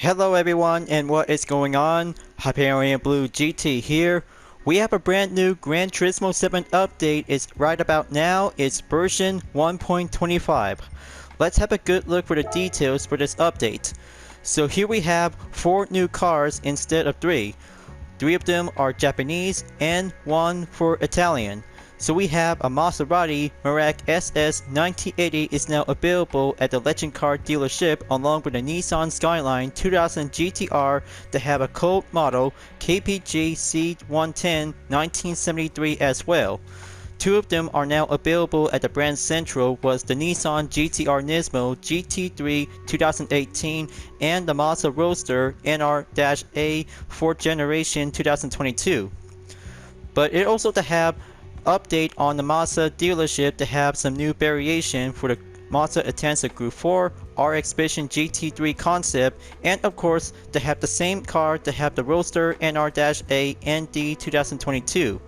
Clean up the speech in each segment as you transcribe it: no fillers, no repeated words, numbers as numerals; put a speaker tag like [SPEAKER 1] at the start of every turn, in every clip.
[SPEAKER 1] Hello everyone, and what is going on? Hyperion-Blue-GT here. We have a brand new Gran Turismo 7 update. It's right about now. It's version 1.25. Let's have a good look for the details for this update. So here we have 4 new cars instead of 3. 3 of them are Japanese and 1 for Italian. So we have a Maserati Merak SS 1980 is now available at the Legend Car dealership, along with a Nissan Skyline 2000 GTR that have a code model KPG C110 1973 as well. 2 of them are now available at the brand central, was the Nissan GTR Nismo GT3 2018 and the Mazda Roadster NR-A 4th generation 2022. But it also to have update on the Mazda dealership to have some new variation for the Mazda Atenza Group 4 RX Vision GT3 concept, and of course to have the same car to have the Roadster NR-A ND 2022.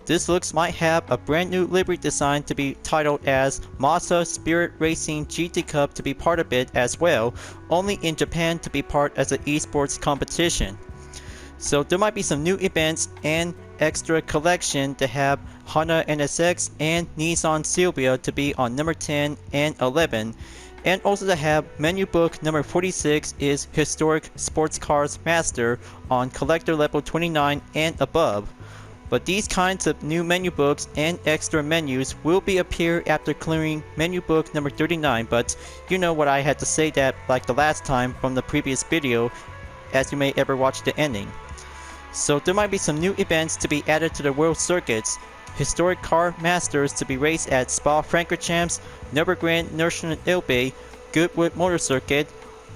[SPEAKER 1] This looks might have a brand new livery design to be titled as Mazda Spirit Racing GT Cup to be part of it as well, only in Japan to be part as an esports competition. So there might be some new events and extra collection to have Honda NSX and Nissan Silvia to be on number 10 and 11, and also to have menu book number 46 is Historic Sports Cars Master on collector level 29 and above. But these kinds of new menu books and extra menus will be appear after clearing menu book number 39, but you know what I had to say that like the last time from the previous video, as you may ever watch the ending. So there might be some new events to be added to the world circuits. Historic Car Masters to be raced at Spa-Francorchamps, Nürburgring Nationale, Goodwood Motor Circuit,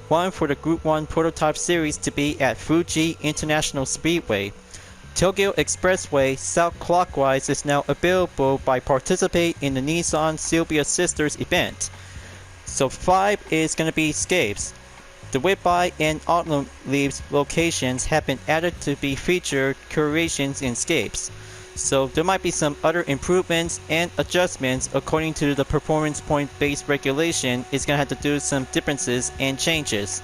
[SPEAKER 1] 1 for the Group 1 Prototype Series to be at Fuji International Speedway. Tokyo Expressway South Clockwise is now available by participate in the Nissan Silvia Sisters event. So 5 is going to be Scapes. The Whitby and Autumn Leaves locations have been added to be featured curations in Scapes. So there might be some other improvements and adjustments according to the performance point based regulation. It's going to have to do some differences and changes.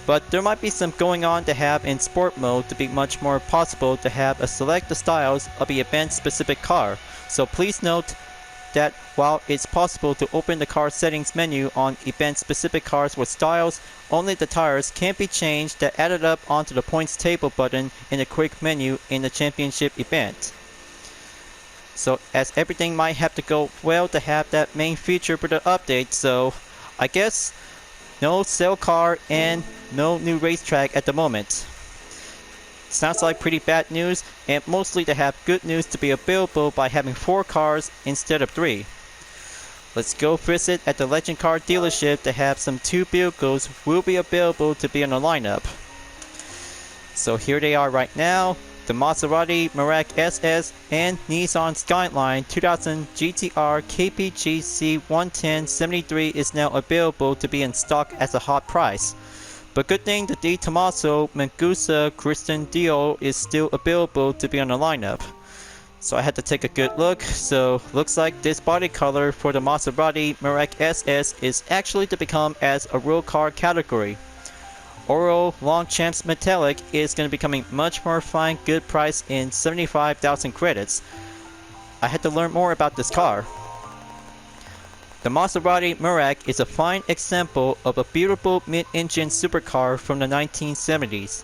[SPEAKER 1] But there might be some going on to have in sport mode to be much more possible to have a select the styles of the event specific car. So please note that while it's possible to open the car settings menu on event specific cars with styles, only the tires can be changed that added up onto the points table button in the quick menu in the championship event. So as everything might have to go well to have that main feature for the update, so I guess no sale car and no new racetrack at the moment. Sounds like pretty bad news, and mostly to have good news to be available by having 4 cars instead of 3. Let's go visit at the Legend Car dealership to have some 2 vehicles will be available to be in the lineup. So here they are right now. The Maserati Merak SS and Nissan Skyline 2000 GTR KPG C110 73 is now available to be in stock as a hot price. But good thing the Di Tommaso Mangusta Kristen Dio is still available to be on the lineup. So I had to take a good look. So looks like this body color for the Maserati Merak SS is actually to become as a real car category. Oro Longchamps Metallic is going to be becoming much more fine good price in 75,000 credits. I had to learn more about this car. The Maserati Merak is a fine example of a beautiful mid-engine supercar from the 1970s.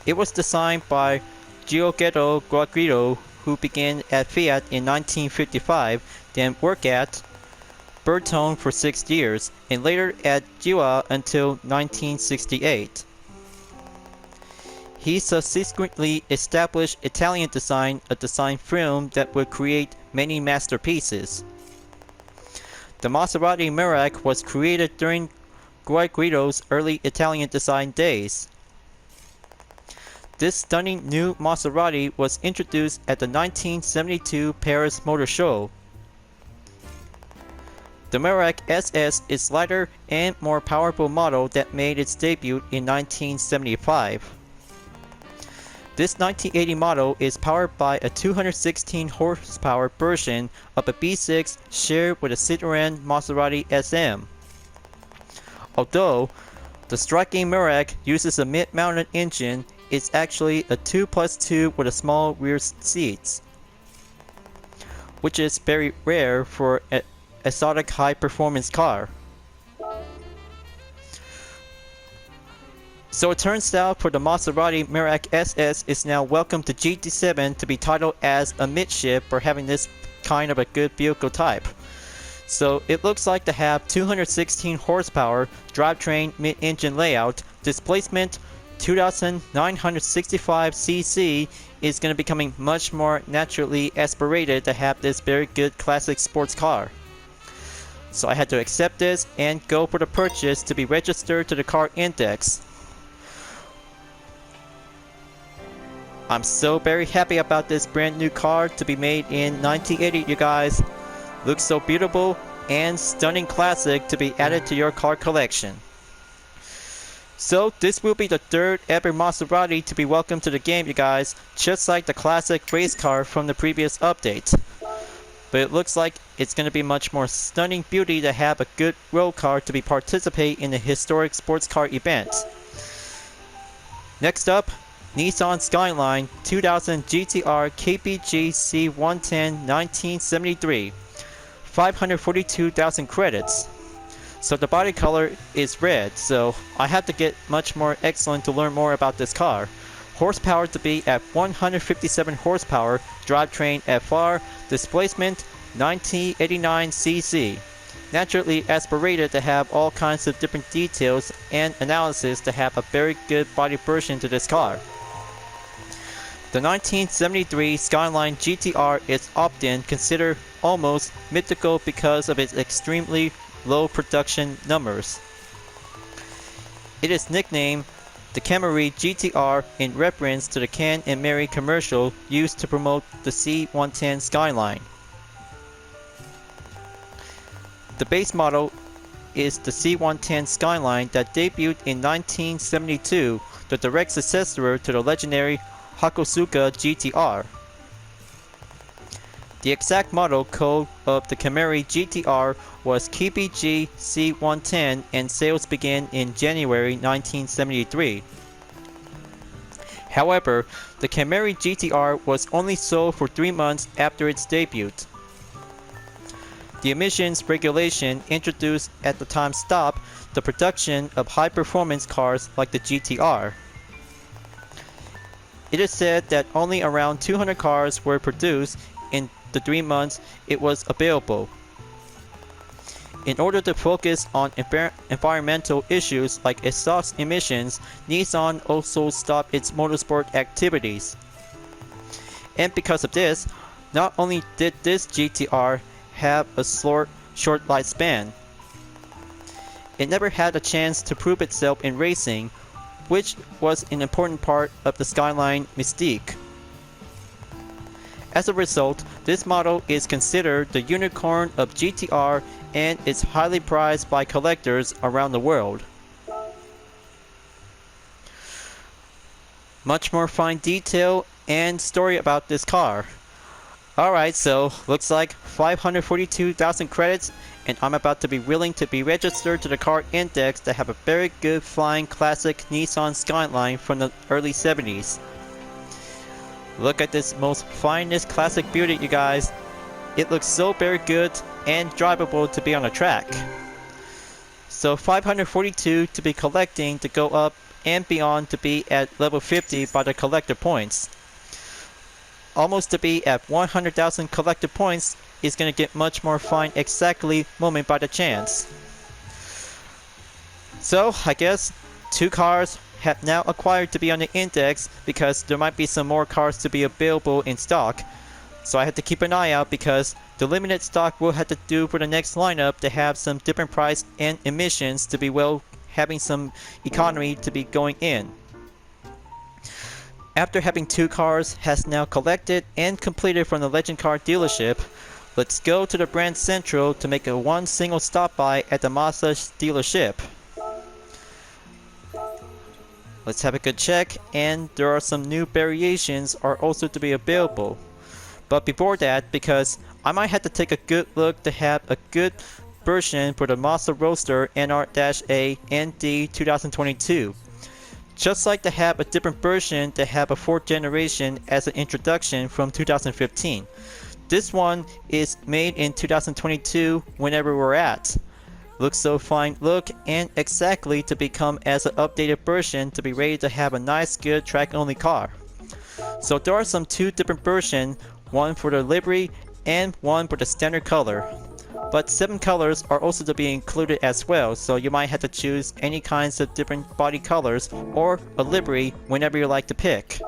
[SPEAKER 1] It was designed by Giorgetto Guaglido, who began at Fiat in 1955, then worked at Bertone for 6 years, and later at Giua until 1968. He subsequently established Italian Design, a design firm that would create many masterpieces. The Maserati Merak was created during Guido's early Italian design days. This stunning new Maserati was introduced at the 1972 Paris Motor Show. The Merak SS is lighter and more powerful model that made its debut in 1975. This 1980 model is powered by a 216 horsepower version of a B6 shared with a Citroën Maserati SM. Although The striking Merak uses a mid-mounted engine. It's actually a 2+2 with a small rear seats, which is very rare for an exotic high-performance car. So it turns out for the Maserati Merak SS is now welcome to GT7 to be titled as a midship for having this kind of a good vehicle type. So it looks like to have 216 horsepower, drivetrain mid-engine layout, displacement 2,965cc is going to be becoming much more naturally aspirated to have this very good classic sports car. So I had to accept this and go for the purchase to be registered to the car index. I'm so very happy about this brand new car to be made in 1980, you guys. Looks so beautiful and stunning classic to be added to your car collection. So this will be the third ever Maserati to be welcomed to the game, you guys, just like the classic race car from the previous update. But it looks like it's going to be much more stunning beauty to have a good road car to be participate in the historic sports car event. Next up, Nissan Skyline 2000 GTR KPG C110 1973, 542,000 credits. So the body color is red, so I have to get much more excellent to learn more about this car. Horsepower to be at 157 horsepower, drivetrain FR, displacement 1989cc. Naturally aspirated to have all kinds of different details and analysis to have a very good body version to this car. The 1973 Skyline GTR is often considered almost mythical because of its extremely low production numbers. It is nicknamed the Camry GTR in reference to the Ken and Mary commercial used to promote the C110 Skyline. The base model is the C110 Skyline that debuted in 1972, the direct successor to the legendary Hakosuka GTR. The exact model code of the Camry GTR was KPG C110 and sales began in January 1973. However, the Camry GTR was only sold for 3 months after its debut. The emissions regulation introduced at the time stopped the production of high-performance cars like the GTR. It is said that only around 200 cars were produced in the 3 months it was available. In order to focus on environmental issues like exhaust emissions, Nissan also stopped its motorsport activities. And because of this, not only did this GTR have a short lifespan, it never had a chance to prove itself in racing, which was an important part of the Skyline mystique. As a result, this model is considered the unicorn of GTR and is highly prized by collectors around the world. Much more fine detail and story about this car. Alright, so looks like 542,000 credits, and I'm about to be willing to be registered to the car index to have a very good flying classic Nissan Skyline from the early 70s. Look at this most finest classic beauty, you guys. It looks so very good and drivable to be on a track. So 542 to be collecting to go up and beyond to be at level 50 by the collector points. Almost to be at 100,000 collector points is going to get much more fine exactly moment by the chance. So I guess 2 cars have now acquired to be on the index because there might be some more cars to be available in stock. So I have to keep an eye out because the limited stock will have to do for the next lineup to have some different price and emissions to be having some economy to be going in. After having 2 cars has now collected and completed from the Legend Car dealership, let's go to the brand central to make a one single stop by at the Mazda dealership. Let's have a good check, and there are some new variations are also to be available. But before that, because I might have to take a good look to have a good version for the Mazda Roadster NR-A ND 2022. Just like to have a different version to have a 4th generation as an introduction from 2015. This one is made in 2022 whenever we're at. Looks so fine look and exactly to become as an updated version to be ready to have a nice good track only car. So there are some 2 different versions, one for the livery and one for the standard color. But 7 colors are also to be included as well, so you might have to choose any kinds of different body colors or a livery whenever you like to pick.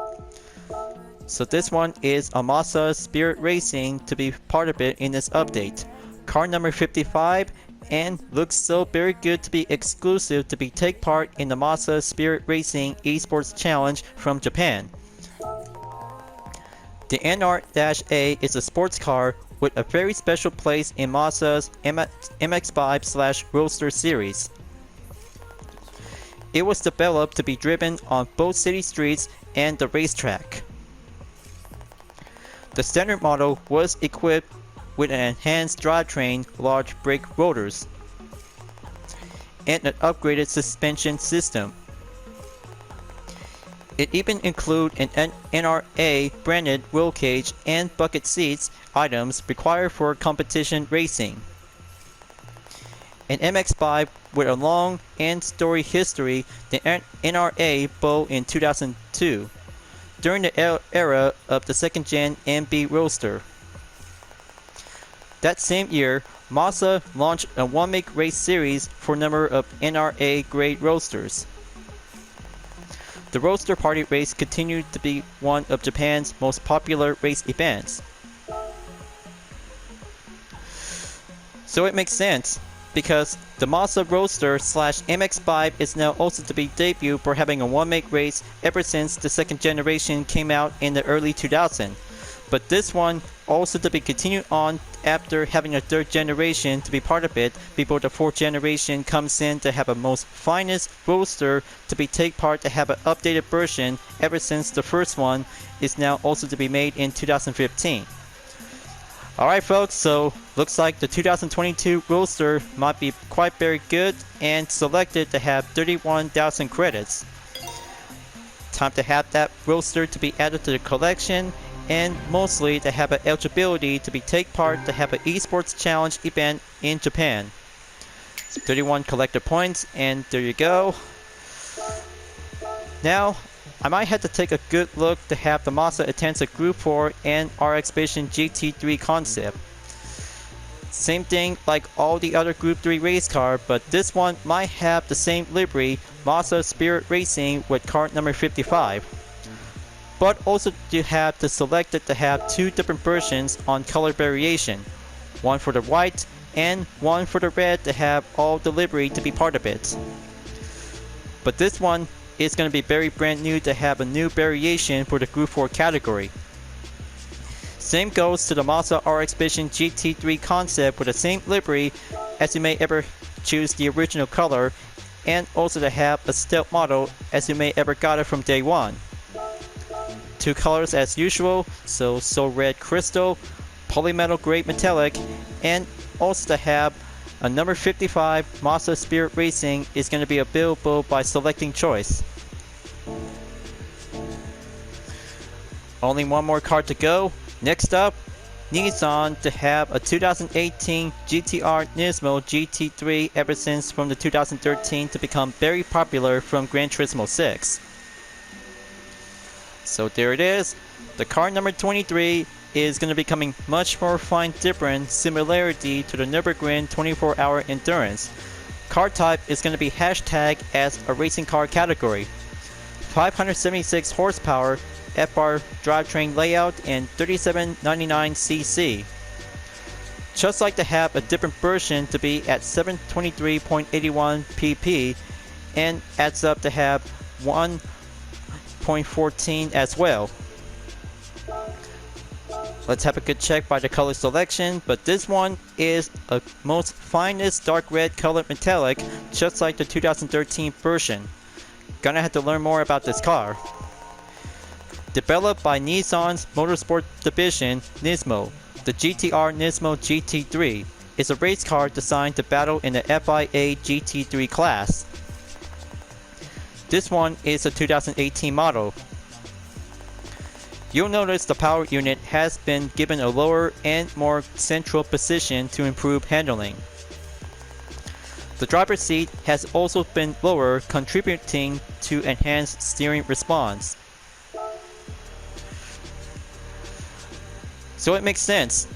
[SPEAKER 1] So this one is a Mazda Spirit Racing to be part of it in this update. Car number 55 and looks so very good to be exclusive to be take part in the Mazda Spirit Racing Esports Challenge from Japan. The NR-A is a sports car with a very special place in Mazda's MX-5/Roadster series. It was developed to be driven on both city streets and the racetrack. The standard model was equipped with an enhanced drivetrain, large brake rotors, and an upgraded suspension system. It even includes an NR-A branded wheel cage and bucket seats, items required for competition racing. An MX-5 with a long and storied history, the NR-A bought in 2002, during the era of the 2nd Gen MB Roadster. That same year, Mazda launched a one-make race series for a number of NR-A grade roadsters. The Roadster Party Race continued to be one of Japan's most popular race events. So it makes sense, because the Mazda Roadster /MX-5 is now also to be debuted for having a one-make race ever since the 2nd generation came out in the early 2000s. But this one also to be continued on after having a 3rd generation to be part of it before the 4th generation comes in to have a most finest roadster to be take part to have an updated version ever since the first one is now also to be made in 2015. Alright folks, so looks like the 2022 Roadster might be quite very good and selected to have 31,000 credits. Time to have that Roadster to be added to the collection and mostly to have an eligibility to be take part to have an esports challenge event in Japan. So 31 collector points and there you go. Now I might have to take a good look to have the Mazda Atenza Group 4 and RX Vision GT3 concept. Same thing like all the other Group 3 race car, but this one might have the same livery, Mazda Spirit Racing with car number 55. But also you have to select it to have 2 different versions on color variation. One for the white and one for the red to have all the livery to be part of it. But this one is going to be very brand new to have a new variation for the Group 4 category. Same goes to the Mazda RX Vision GT3 concept with the same livery as you may ever choose the original color, and also to have a stealth model as you may ever got it from day one. 2 colors as usual, so red crystal, polymetal gray metallic, and also to have a number 55 Mazda Spirit Racing is going to be available by selecting choice. Only one more car to go. Next up, Nissan to have a 2018 GTR Nismo GT3 ever since from the 2013 to become very popular from Gran Turismo 6. So there it is. The car number 23 is going to be becoming much more fine different similarity to the Nürburgring 24-hour endurance. Car type is going to be hashtag as a racing car category. 576 horsepower, FR drivetrain layout, and 3799cc. Just like to have a different version to be at 723.81 pp and adds up to have 1.14 as well. Let's have a good check by the color selection, but this one is a most finest dark red colored metallic, just like the 2013 version. Gonna have to learn more about this car. Developed by Nissan's motorsport division, Nismo, the GTR Nismo GT3. is a race car designed to battle in the FIA GT3 class. This one is a 2018 model. You'll notice the power unit has been given a lower and more central position to improve handling. The driver's seat has also been lower, contributing to enhanced steering response. So it makes sense.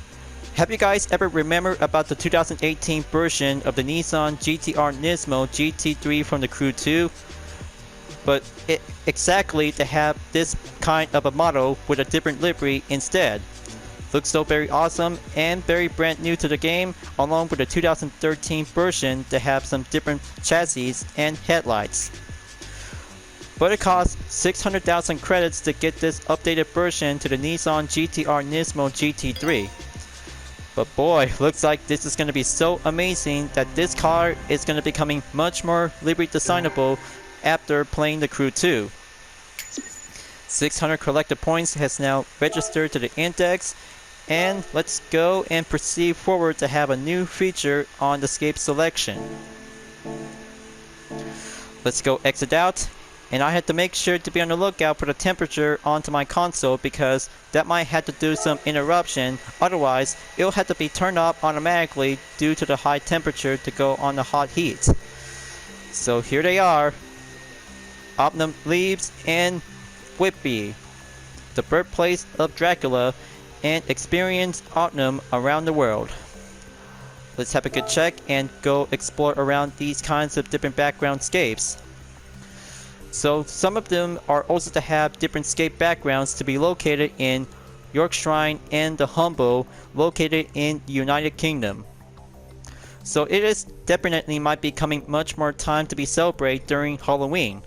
[SPEAKER 1] Have you guys ever remembered about the 2018 version of the Nissan GT-R Nismo GT3 from the Crew 2? But exactly to have this kind of a model with a different livery instead. Looks so very awesome and very brand new to the game, along with the 2013 version to have some different chassis and headlights. But it costs 600,000 credits to get this updated version to the Nissan GT-R Nismo GT3. But boy, looks like this is going to be so amazing that this car is going to be becoming much more livery designable after playing the Crew 2. 600 collected points has now registered to the index, and let's go and proceed forward to have a new feature on the scape selection. Let's go exit out, and I had to make sure to be on the lookout for the temperature onto my console because that might have to do some interruption, otherwise it'll have to be turned off automatically due to the high temperature to go on the hot heat. So here they are, Opnum Leaves and Whitby, the birthplace of Dracula, and experience Opnum around the world. Let's have a good check and go explore around these kinds of different background scapes. So some of them are also to have different scape backgrounds to be located in York Shrine and the Humble, located in the United Kingdom. So it is definitely might be coming much more time to be celebrated during Halloween.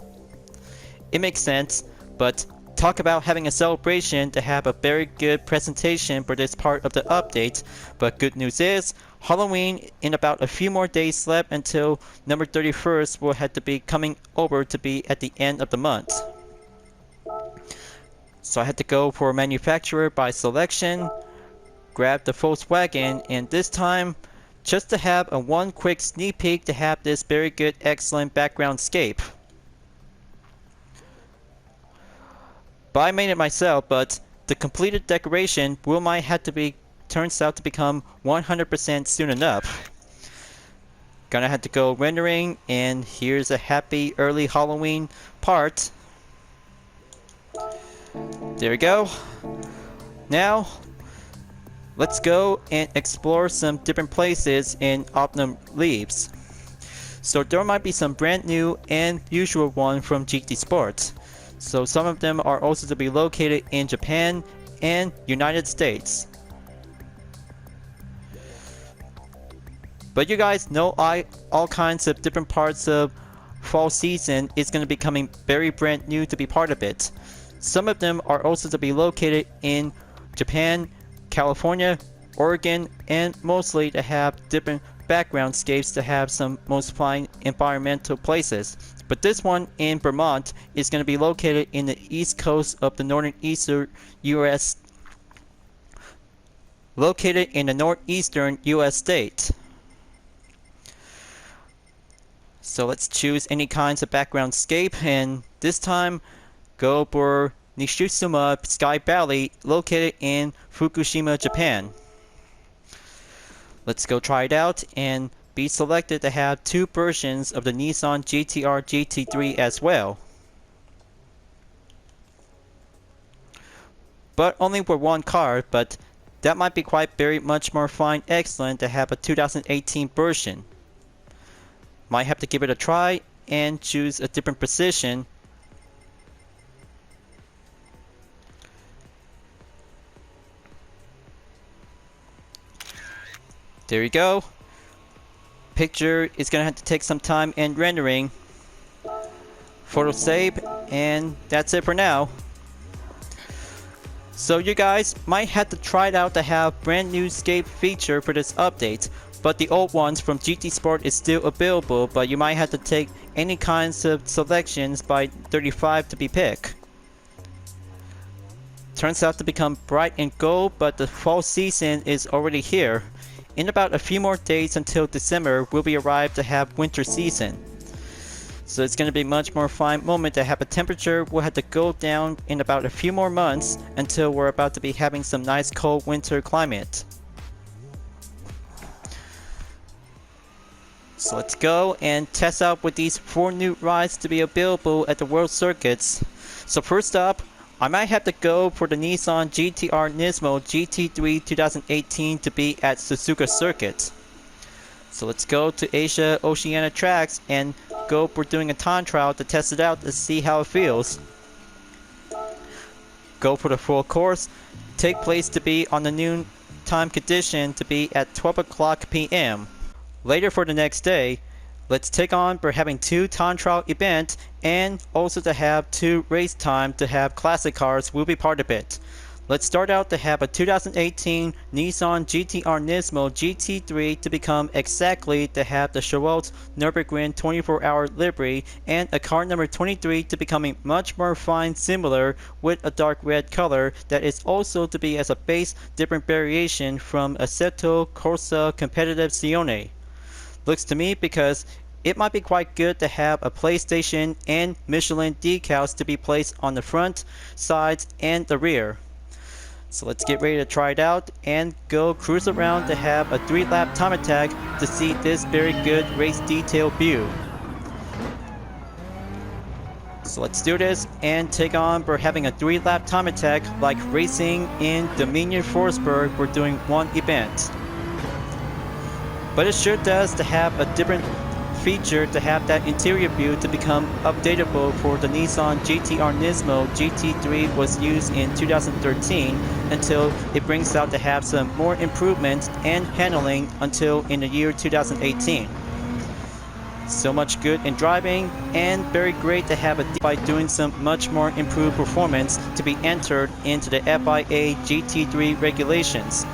[SPEAKER 1] It makes sense, but talk about having a celebration to have a very good presentation for this part of the update. But good news is, Halloween in about a few more days left until number 31st will have to be coming over to be at the end of the month. So I had to go for manufacturer by selection, grab the Volkswagen, and this time just to have a one quick sneak peek to have this very good excellent background scape. But I made it myself, but the completed decoration will might have to be turns out to become 100% soon enough. Gonna have to go rendering, and here's a happy early Halloween part. There we go. Now let's go and explore some different places in Opnum Leaves. So there might be some brand new and usual one from GT Sports. So some of them are also to be located in Japan and United States. But you guys know all kinds of different parts of fall season is going to be coming very brand new to be part of it. Some of them are also to be located in Japan, California, Oregon, and mostly to have different background scapes to have some most fine environmental places. But this one in Vermont is going to be located in the east coast of the northeastern US state. So let's choose any kinds of background scape, and this time go for Nishizuma Sky Valley, located in Fukushima, Japan. Let's go try it out and be selected to have two versions of the Nissan GT-R GT3 as well. But only for one car, but that might be quite very much more fine excellent to have a 2018 version. Might have to give it a try and choose a different position. There you go. Picture is gonna have to take some time and rendering. Photo save, and that's it for now. So you guys might have to try it out to have brand new scape feature for this update, but the old ones from GT Sport is still available, but you might have to take any kinds of selections by 35 to be picked. Turns out to become bright and gold, but the fall season is already here. in about a few more days until December, we'll be arrived to have winter season. So it's going to be a much more fine moment to have a temperature will have to go down in about a few more months until we're about to be having some nice cold winter climate. So let's go and test out with these 4 new rides to be available at the World Circuits. So first up, I might have to go for the Nissan GT-R Nismo GT3 2018 to be at Suzuka Circuit. So let's go to Asia Oceania tracks and go for doing a time trial to test it out to see how it feels. Go for the full course, take place to be on the noon time condition to be at 12 o'clock p.m. Later for the next day, let's take on for having 2 time trial events and also to have 2 race time to have classic cars will be part of it. Let's start out to have a 2018 Nissan GT-R Nismo GT3 to become exactly to have the Schwartz Nürburgring 24-hour livery and a car number 23 to becoming much more fine similar with a dark red color that is also to be as a base different variation from Assetto Corsa Competizione. Looks to me because it might be quite good to have a PlayStation and Michelin decals to be placed on the front, sides, and the rear. So let's get ready to try it out and go cruise around to have a 3-lap time attack to see this very good race detail view. So let's do this and take on for having a 3-lap time attack like racing in Dominion Forsberg. We're doing one event. But it sure does to have a different feature to have that interior view to become updatable for the Nissan GT-R Nismo GT3 was used in 2013 until it brings out to have some more improvements and handling until in the year 2018. So much good in driving and very great to have it by doing some much more improved performance to be entered into the FIA GT3 regulations.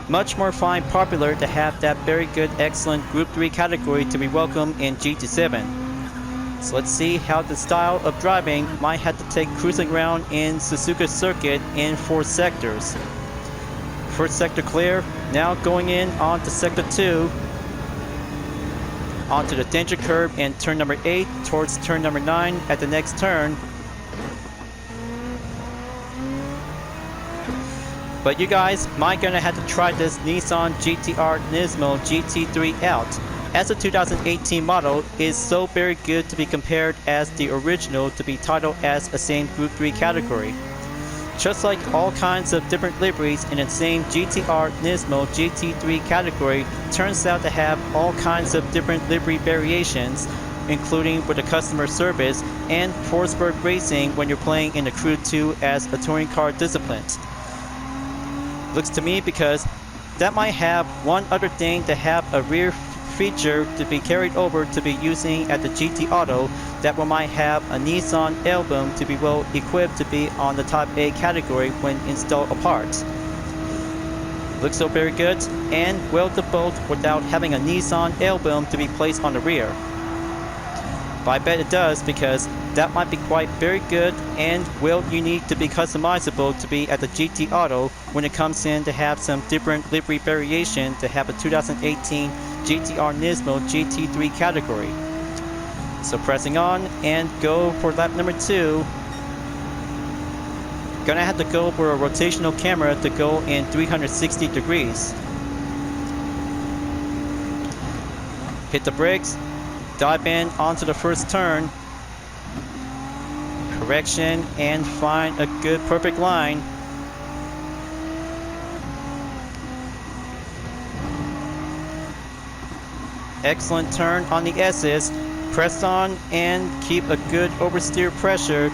[SPEAKER 1] Much more fine popular to have that very good excellent Group 3 category to be welcome in GT7. So let's see how the style of driving might have to take cruising around in Suzuka Circuit in 4 sectors. First sector clear, now going in onto sector 2, onto the danger curve in turn number 8 towards turn number 9 at the next turn. But you guys might gonna have to try this Nissan GT-R Nismo GT3 out, as the 2018 model is so very good to be compared as the original to be titled as a same Group 3 category. Just like all kinds of different liveries in the same GT-R Nismo GT3 category turns out to have all kinds of different livery variations, including with the customer service and Forsberg racing when you're playing in the Crew 2 as a touring car discipline. Looks to me because that might have one other thing to have a rear feature to be carried over to be using at the GT Auto that we might have a Nissan album to be well equipped to be on the Type A category when installed apart. Looks so very good and well to both without having a Nissan album to be placed on the rear. But I bet it does because that might be quite very good and well unique to be customizable to be at the GT Auto when it comes in to have some different livery variation to have a 2018 GT-R Nismo GT3 category. So pressing on and go for lap number 2. Gonna have to go for a rotational camera to go in 360 degrees. Hit the brakes, dive in onto the first turn. Correction and find a good perfect line. Excellent turn on the S's. Press on and keep a good oversteer pressure.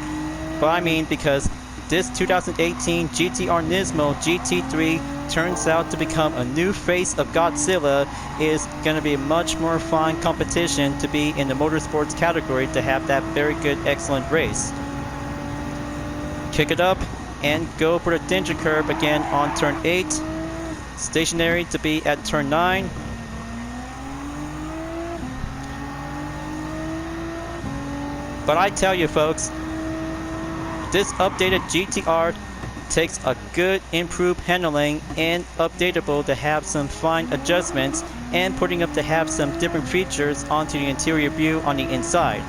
[SPEAKER 1] But I mean because this 2018 GT-R Nismo GT3 turns out to become a new face of Godzilla is going to be a much more fun competition to be in the motorsports category to have that very good excellent race. Kick it up and go for the danger curve again on turn 8. Stationary to be at turn 9. But I tell you folks, this updated GT-R takes a good improved handling and updatable to have some fine adjustments and putting up to have some different features onto the interior view on the inside.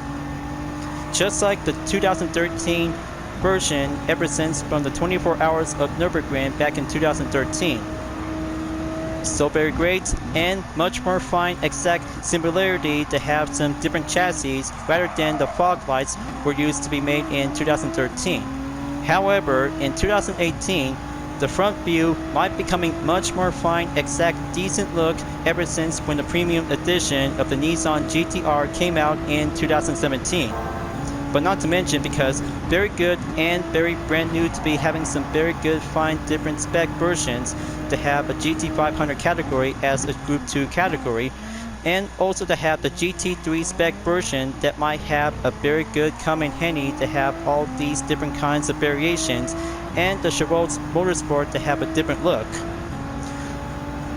[SPEAKER 1] Just like the 2013 version ever since from the 24 Hours of Nürburgring back in 2013. So very great and much more fine exact similarity to have some different chassis rather than the fog lights were used to be made in 2013. However, in 2018, the front view might be becoming much more fine exact decent look ever since when the premium edition of the Nissan GT-R came out in 2017. But not to mention because very good and very brand new to be having some very good fine different spec versions to have a GT500 category as a Group 2 category, and also to have the GT3 spec version that might have a very good come in handy to have all these different kinds of variations, and the Chevrolet Motorsport to have a different look.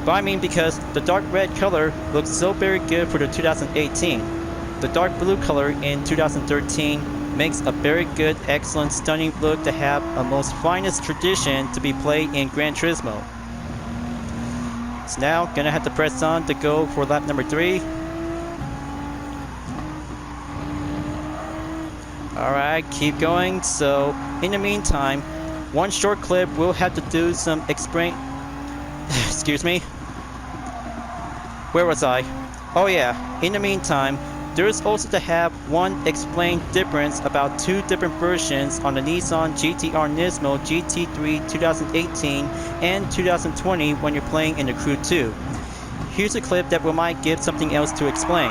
[SPEAKER 1] But I mean because the dark red color looks so very good for the 2018. The dark blue color in 2013 makes a very good, excellent, stunning look to have a most finest tradition to be played in Gran Turismo. So now, gonna have to press on to go for lap number 3. Alright, keep going. So, in the meantime, one short clip, we'll have to do some excuse me. Where was I? Oh yeah, in the meantime, there is also to have one explained difference about two different versions on the Nissan GT-R Nismo GT3 2018 and 2020 when you're playing in the Crew 2. Here's a clip that we might give something else to explain.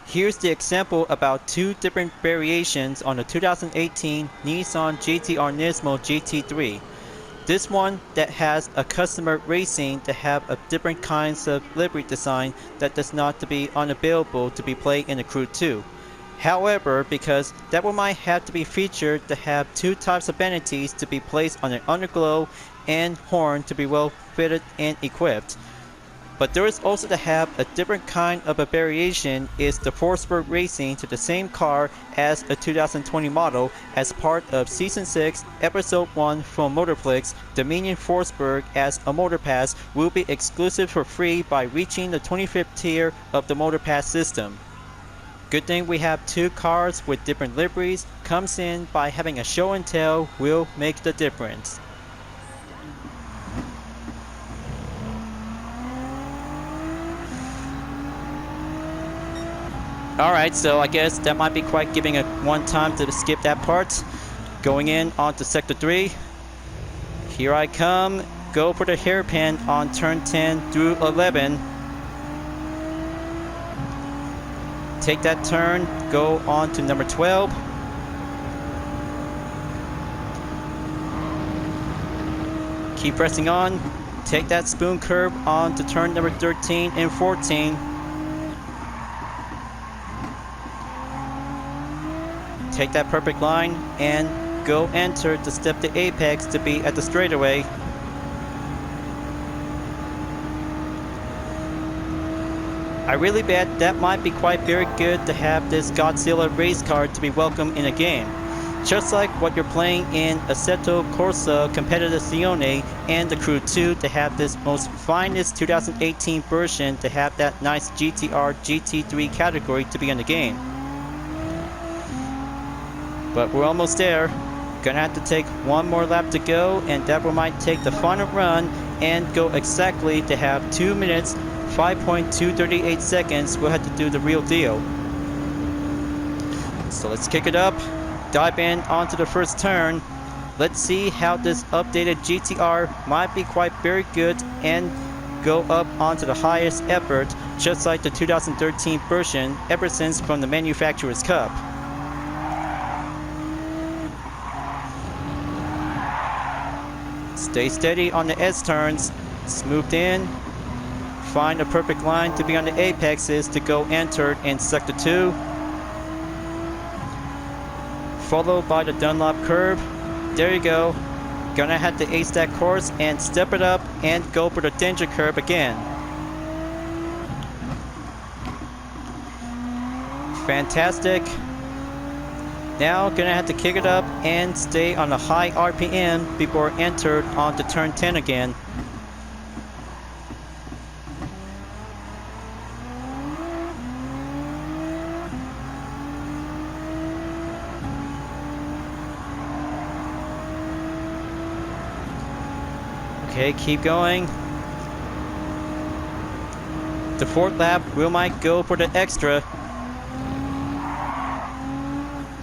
[SPEAKER 1] Here's the example about two different variations on the 2018 Nissan GT-R Nismo GT3. This one that has a customer racing to have a different kinds of livery design that does not to be unavailable to be played in the Crew 2. However, because that one might have to be featured to have two types of vanities to be placed on an underglow and horn to be well fitted and equipped. But there is also to have a different kind of a variation is the Forsberg Racing to the same car as a 2020 model as part of Season 6, Episode 1 from Motorplex. Dominion Forsberg as a Motor Pass will be exclusive for free by reaching the 25th tier of the Motor Pass system. Good thing we have two cars with different liveries, comes in by having a show and tell will make the difference. Alright, so I guess that might be quite giving a one time to skip that part. Going in onto Sector 3. Here I come. Go for the hairpin on turn 10 through 11. Take that turn. Go on to number 12. Keep pressing on. Take that spoon curve on to turn number 13 and 14. Take that perfect line and go enter to step the apex to be at the straightaway. I really bet that might be quite very good to have this Godzilla race car to be welcome in a game. Just like what you're playing in Assetto Corsa Competizione and the Crew 2 to have this most finest 2018 version to have that nice GT-R GT3 category to be in the game. But we're almost there. Gonna have to take one more lap to go, and that one might take the final run and go exactly to have 2 minutes 5.238 seconds. We'll have to do the real deal. So let's kick it up, dive in onto the first turn. Let's see how this updated GT-R might be quite very good and go up onto the highest effort, just like the 2013 version ever since from the Manufacturer's Cup. Stay steady on the S-turns, smoothed in, find a perfect line to be on the apexes to go entered in Sector 2. Followed by the Dunlop curve. There you go. Gonna have to ace that course and step it up and go for the danger curve again. Fantastic. Now gonna have to kick it up and stay on a high RPM before entered onto turn 10 again. Okay, keep going. The fourth lap, we might go for the extra.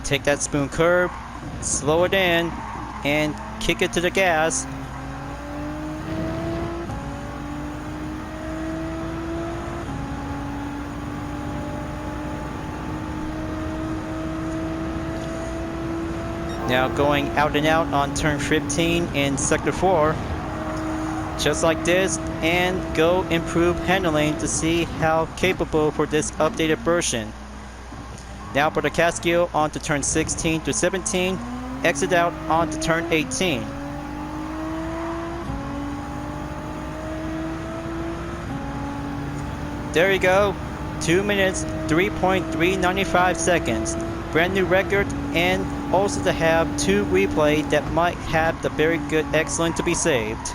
[SPEAKER 1] Take that spoon curve, slow it in, and kick it to the gas. Now going out and out on turn 15 in sector 4. Just like this, and go improve handling to see how capable for this updated version. Now for the Casquille onto turn 16 to 17, exit out onto turn 18. There you go, 2 minutes 3.395 seconds. Brand new record, and also to have 2 replay that might have the very good excellent to be saved.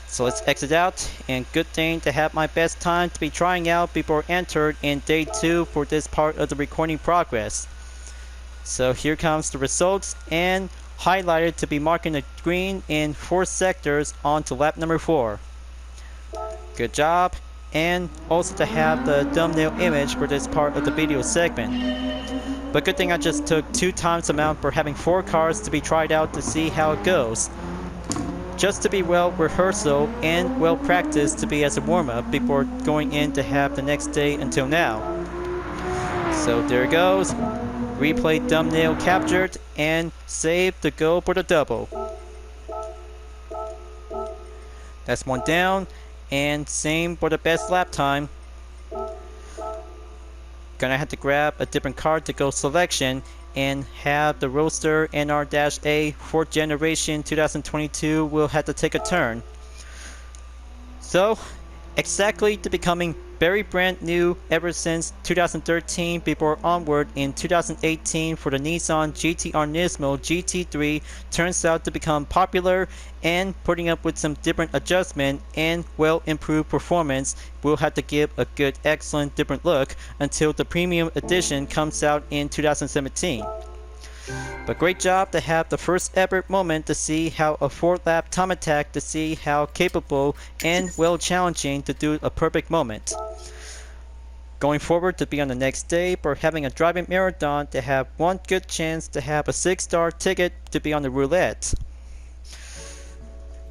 [SPEAKER 1] So let's exit out, and good thing to have my best time to be trying out before entered in day 2 for this part of the recording progress. So here comes the results, and highlighted to be marking the green in 4 sectors onto lap number 4. Good job, and also to have the thumbnail image for this part of the video segment. But good thing I just took 2 times the amount for having 4 cars to be tried out to see how it goes. Just to be well rehearsal and well practiced to be as a warm-up before going in to have the next day until now. So there it goes. Replay thumbnail captured and saved to go for the double. That's 1 down, and same for the best lap time. Gonna have to grab a different card to go selection and have the Roadster NR-A 4th generation 2022 will have to take a turn. So exactly to becoming very brand new ever since 2013 before onward in 2018 for the Nissan GT-R Nismo GT3 turns out to become popular, and putting up with some different adjustment and well improved performance will have to give a good excellent different look until the premium edition comes out in 2017. But great job to have the first ever moment to see how a 4th lap time attack to see how capable and well challenging to do a perfect moment. Going forward to be on the next day for having a driving marathon to have 1 good chance to have a 6-star ticket to be on the roulette.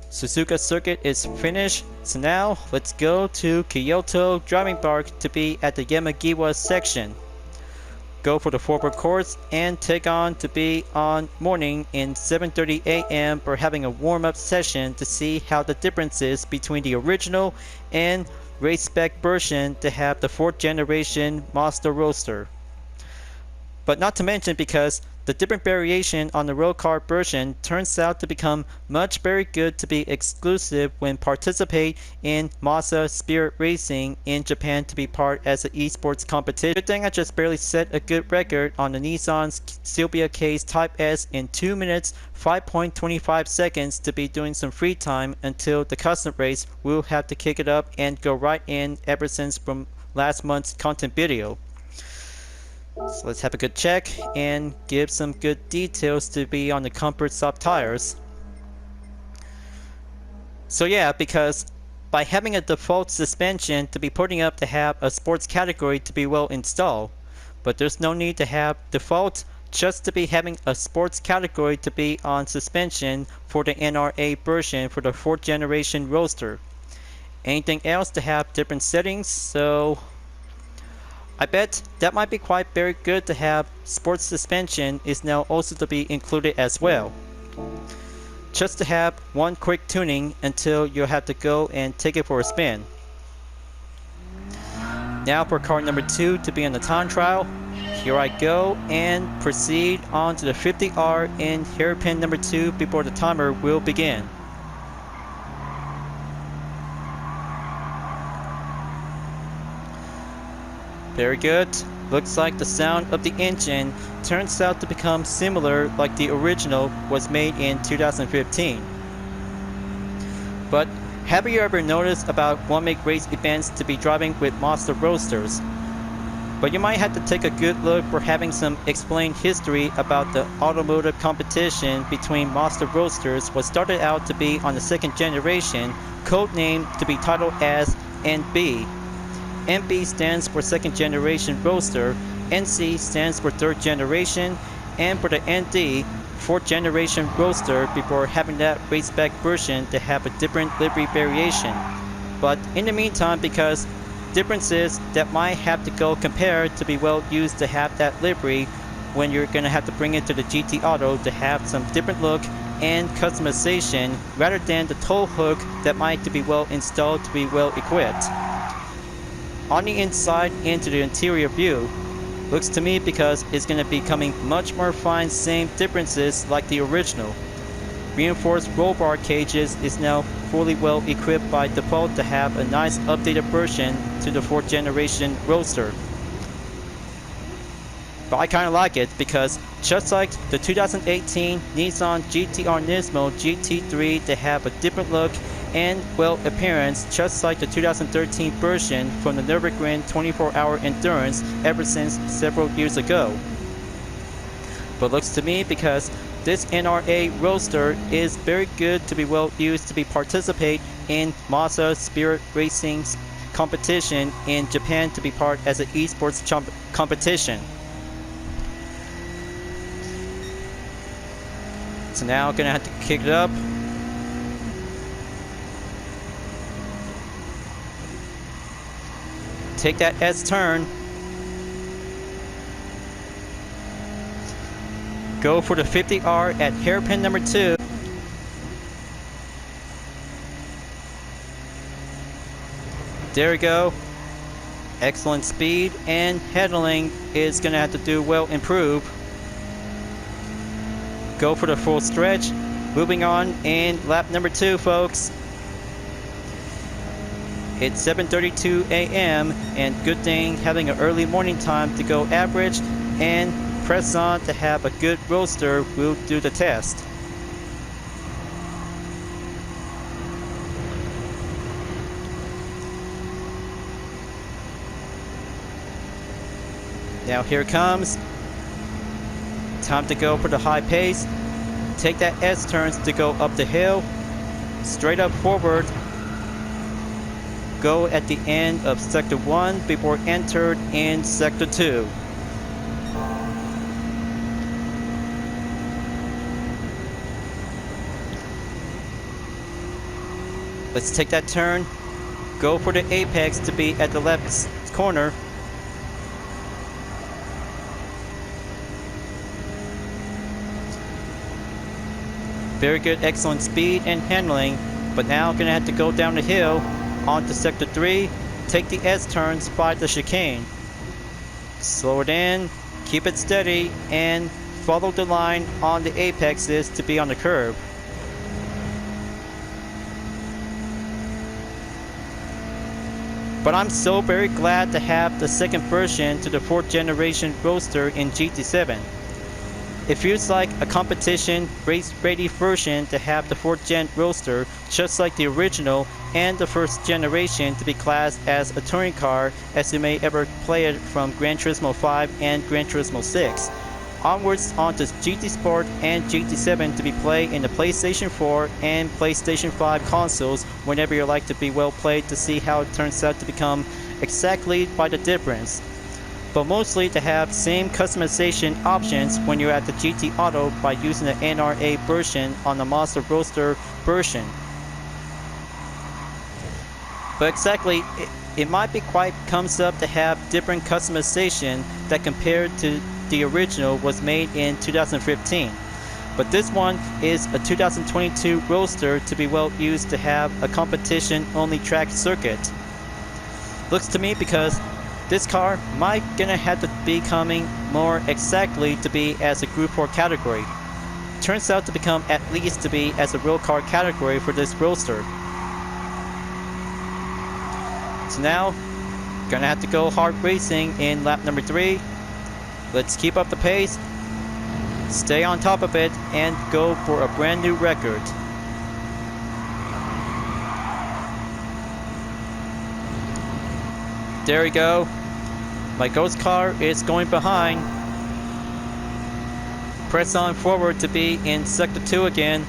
[SPEAKER 1] Suzuka circuit is finished, so now let's go to Kyoto Driving Park to be at the Yamagiwa section. Go for the forward course and take on to be on morning in 7:30 a.m. for having a warm-up session to see how the difference is between the original and race spec version to have the 4th generation Mazda Roadster. But not to mention because the different variation on the road car version turns out to become much very good to be exclusive when participate in Mazda Spirit Racing in Japan to be part as an esports competition. Good thing I just barely set a good record on the Nissan's Sylvia Case Type S in 2 minutes 5.25 seconds to be doing some free time until the custom race will have to kick it up and go right in ever since from last month's content video. So let's have a good check and give some good details to be on the comfort soft tires. So yeah, because by having a default suspension to be putting up to have a sports category to be well installed, but there's no need to have default just to be having a sports category to be on suspension for the NR-A version for the 4th generation Roadster. Anything else to have different settings, so I bet that might be quite very good to have sports suspension is now also to be included as well. Just to have 1 quick tuning until you'll have to go and take it for a spin. Now for car number 2 to be on the time trial. Here I go and proceed on to the 50R in hairpin number 2 before the timer will begin. Very good. Looks like the sound of the engine turns out to become similar like the original was made in 2015. But have you ever noticed about one-make race events to be driving with Mazda Roadsters? But you might have to take a good look for having some explained history about the automotive competition between Mazda Roadsters what started out to be on the second generation, codenamed to be titled as NB. NB stands for second generation Roadster, NC stands for third generation, and for the ND, fourth generation Roadster before having that raceback version to have a different livery variation. But in the meantime, because differences that might have to go compared to be well used to have that livery when you're going to have to bring it to the GT Auto to have some different look and customization rather than the tow hook that might to be well installed to be well equipped. On the inside into the interior view, looks to me because it's going to be coming much more fine same differences like the original. Reinforced roll bar cages is now fully well equipped by default to have a nice updated version to the 4th generation Roadster. But I kinda like it because just like the 2018 Nissan GT-R Nismo GT3 they have a different look and well appearance just like the 2013 version from the Nürburgring 24-hour endurance ever since several years ago. But looks to me because this NR-A Roadster is very good to be well used to be participate in Mazda Spirit Racing competition in Japan to be part as an esports competition. So now gonna have to kick it up. Take that S turn. Go for the 50R at hairpin number 2. There we go. Excellent speed and handling is gonna have to do well improve. Go for the full stretch. Moving on in lap number 2, folks. It's 7:32 a.m. and good thing having an early morning time to go average and press on to have a good roadster will do the test. Now here it comes. Time to go for the high pace. Take that S turns to go up the hill. Straight up forward. Go at the end of sector 1 before entered in sector 2. Let's take that turn. Go for the apex to be at the left corner. Very good, excellent speed and handling. But now gonna have to go down the hill onto sector 3. Take the S turns by the chicane. Slow it in, keep it steady, and follow the line on the apexes to be on the curve. But I'm so very glad to have the second version to the 4th generation Roadster in GT7. It feels like a competition race-ready version to have the 4th gen Roadster just like the original and the 1st generation to be classed as a touring car as you may ever play it from Gran Turismo 5 and Gran Turismo 6. Onwards onto GT Sport and GT7 to be played in the PlayStation 4 and PlayStation 5 consoles whenever you like to be well played to see how it turns out to become exactly by the difference. But mostly to have same customization options when you're at the GT Auto by using the NR-A version on the Mazda Roadster version. But exactly, it might be quite comes up to have different customization that compared to the original was made in 2015. But this one is a 2022 Roadster to be well used to have a competition only track circuit. Looks to me because this car might gonna have to be coming more exactly to be as a Group 4 category. Turns out to become at least to be as a real car category for this Roadster. So now, Gonna have to go hard racing in lap number 3. Let's keep up the pace, stay on top of it, and go for a brand new record. There we go. My ghost car is going behind. Press on forward to be in sector 2 again.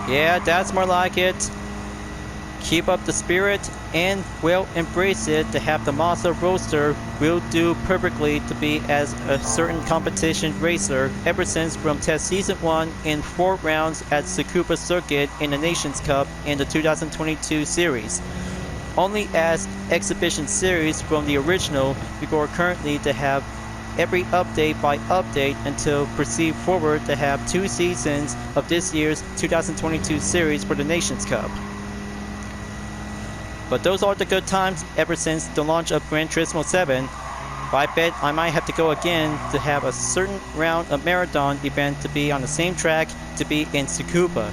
[SPEAKER 1] Yeah, that's more like it. Keep up the spirit and we'll embrace it to have the Mazda Roadster will do perfectly to be as a certain competition racer ever since from test season 1 in 4 rounds at Tsukuba Circuit in the Nations Cup in the 2022 series. Only as exhibition series from the original before currently to have every update by update until proceed forward to have 2 seasons of this year's 2022 series for the Nations Cup. But those are the good times ever since the launch of Gran Turismo 7. But I bet I might have to go again to have a certain round of marathon event to be on the same track to be in Tsukuba.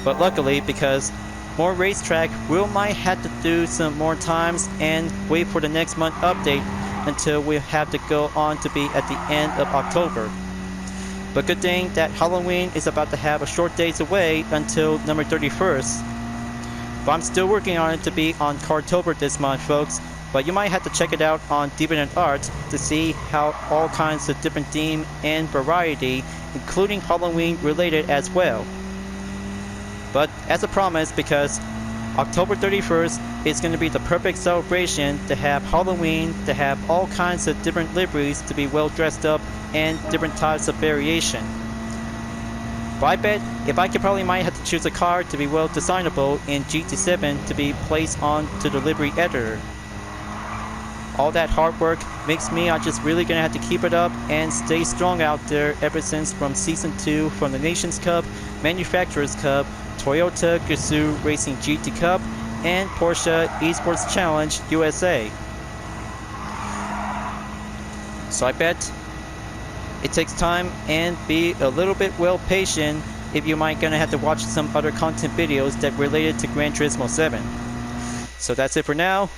[SPEAKER 1] But luckily, because more racetrack, we might have to do some more times and wait for the next month update until we have to go on to be at the end of October. But good thing that Halloween is about to have a short days away until number 31st. But I'm still working on it to be on Cartober this month, folks. But you might have to check it out on DeviantArt to see how all kinds of different theme and variety, including Halloween related as well. But as a promise, because October 31st is going to be the perfect celebration to have Halloween, to have all kinds of different liveries to be well dressed up and different types of variation. But I bet if I could probably might have to choose a car to be well designable in GT7 to be placed on to the livery editor. All that hard work makes me I'm just really gonna have to keep it up and stay strong out there ever since from season 2 from the Nations Cup, Manufacturers Cup, Toyota Gazoo Racing GT Cup, and Porsche Esports Challenge USA. So I bet it takes time and be a little bit well patient if you might gonna have to watch some other content videos that related to Gran Turismo 7. So that's it for now.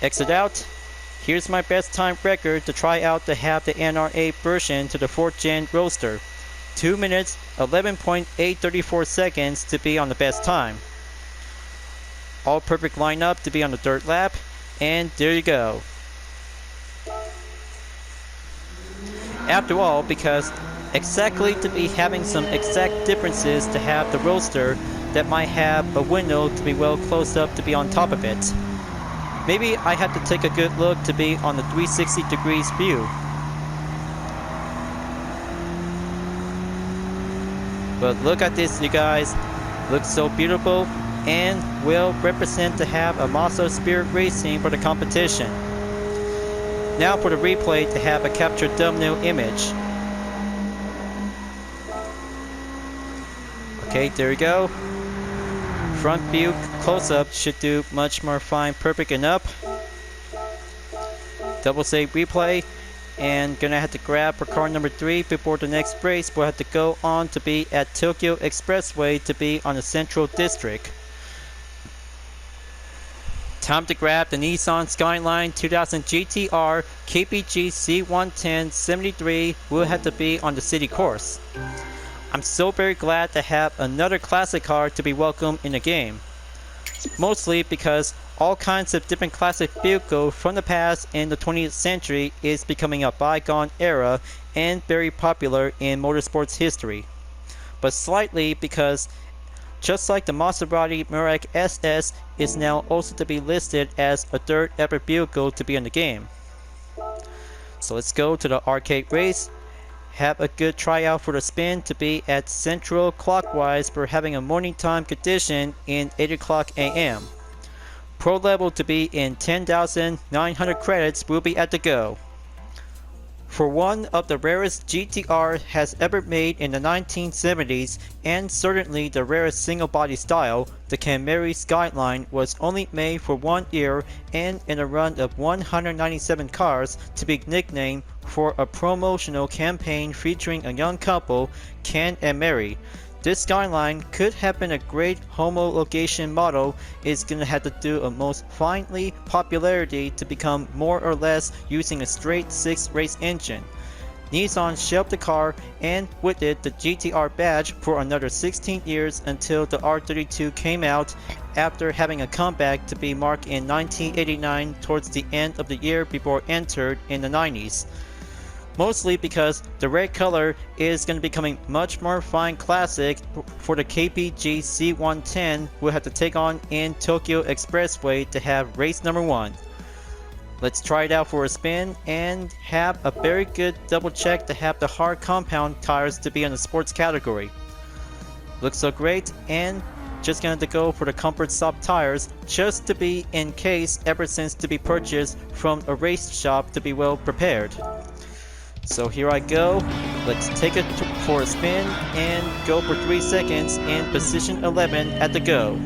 [SPEAKER 1] Exit out. Here's my best time record to try out to have the NR-A version to the 4th gen Roadster. 2 minutes 11.834 seconds to be on the best time. All perfect lineup to be on the dirt lap, and there you go. After all, because exactly to be having some exact differences to have the Roadster that might have a window to be well close up to be on top of it. Maybe I have to take a good look to be on the 360 degrees view. But look at this, you guys. Looks so beautiful and will represent to have a Mazda Spirit Racing for the competition. Now for the replay to have a captured thumbnail image. Okay, there we go. Front view close-up should do much more fine, perfect enough. Double save replay, and gonna have to grab for car number 3 before the next race. We'll have to go on to be at Tokyo Expressway to be on the Central District. Time to grab the Nissan Skyline 2000 GTR KPG C110 73 will have to be on the city course. I'm so very glad to have another classic car to be welcome in the game. Mostly because all kinds of different classic vehicles from the past in the 20th century is becoming a bygone era and very popular in motorsports history. But slightly because just like the Maserati Merak SS is now also to be listed as a third ever vehicle to be in the game. So let's go to the arcade race. Have a good tryout for the spin to be at Central clockwise for having a morning time condition in 8 o'clock AM. Pro level to be in 10,900 credits will be at the go. For one of the rarest GTR has ever made in the 1970s, and certainly the rarest single-body style, the Camry Skyline was only made for 1 year and in a run of 197 cars to be nicknamed for a promotional campaign featuring a young couple, Ken and Mary. This Skyline could have been a great homologation model. It's gonna have to do a most finely popularity to become more or less using a straight 6 race engine. Nissan shelved the car and with it the GTR badge for another 16 years until the R32 came out after having a comeback to be marked in 1989 towards the end of the year before entered in the 90s. Mostly because the red color is going to be becoming much more fine classic for the KPG C110 we'll have to take on in Tokyo Expressway to have race number 1. Let's try it out for a spin and have a very good double check to have the hard compound tires to be in the sports category. Looks so great, and just going to go for the comfort soft tires just to be in case ever since to be purchased from a race shop to be well prepared. So here I go, let's take it for a spin and go for 3 seconds in position 11 at the go.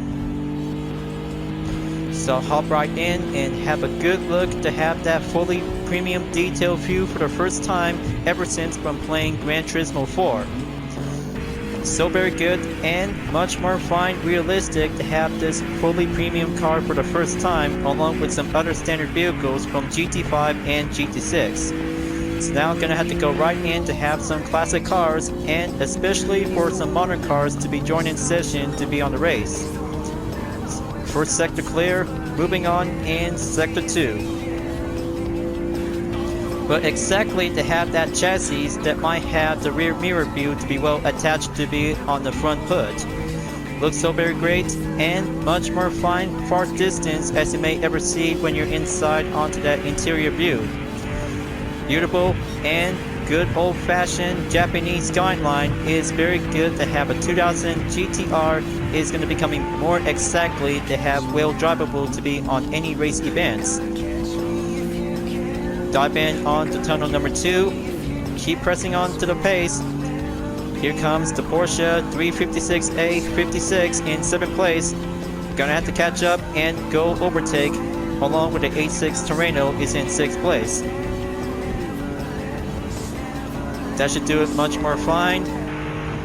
[SPEAKER 1] So I'll hop right in and have a good look to have that fully premium detail view for the first time ever since from playing Gran Turismo 4. So very good and much more fine realistic to have this fully premium car for the first time along with some other standard vehicles from GT5 and GT6. So now I'm gonna have to go right in to have some classic cars and especially for some modern cars to be joining session to be on the race. First sector clear, moving on in sector 2. But exactly to have that chassis that might have the rear mirror view to be well attached to be on the front hood. Looks so very great and much more fine far distance as you may ever see when you're inside onto that interior view. Beautiful and good old-fashioned Japanese Skyline is very good to have a 2000 GTR is going to be becoming more exactly to have well drivable to be on any race events. Dive in on to tunnel number 2, keep pressing on to the pace. Here comes the Porsche 356A 56 in 7th place. Gonna have to catch up and go overtake along with the 86 Torino is in 6th place. That should do it much more fine.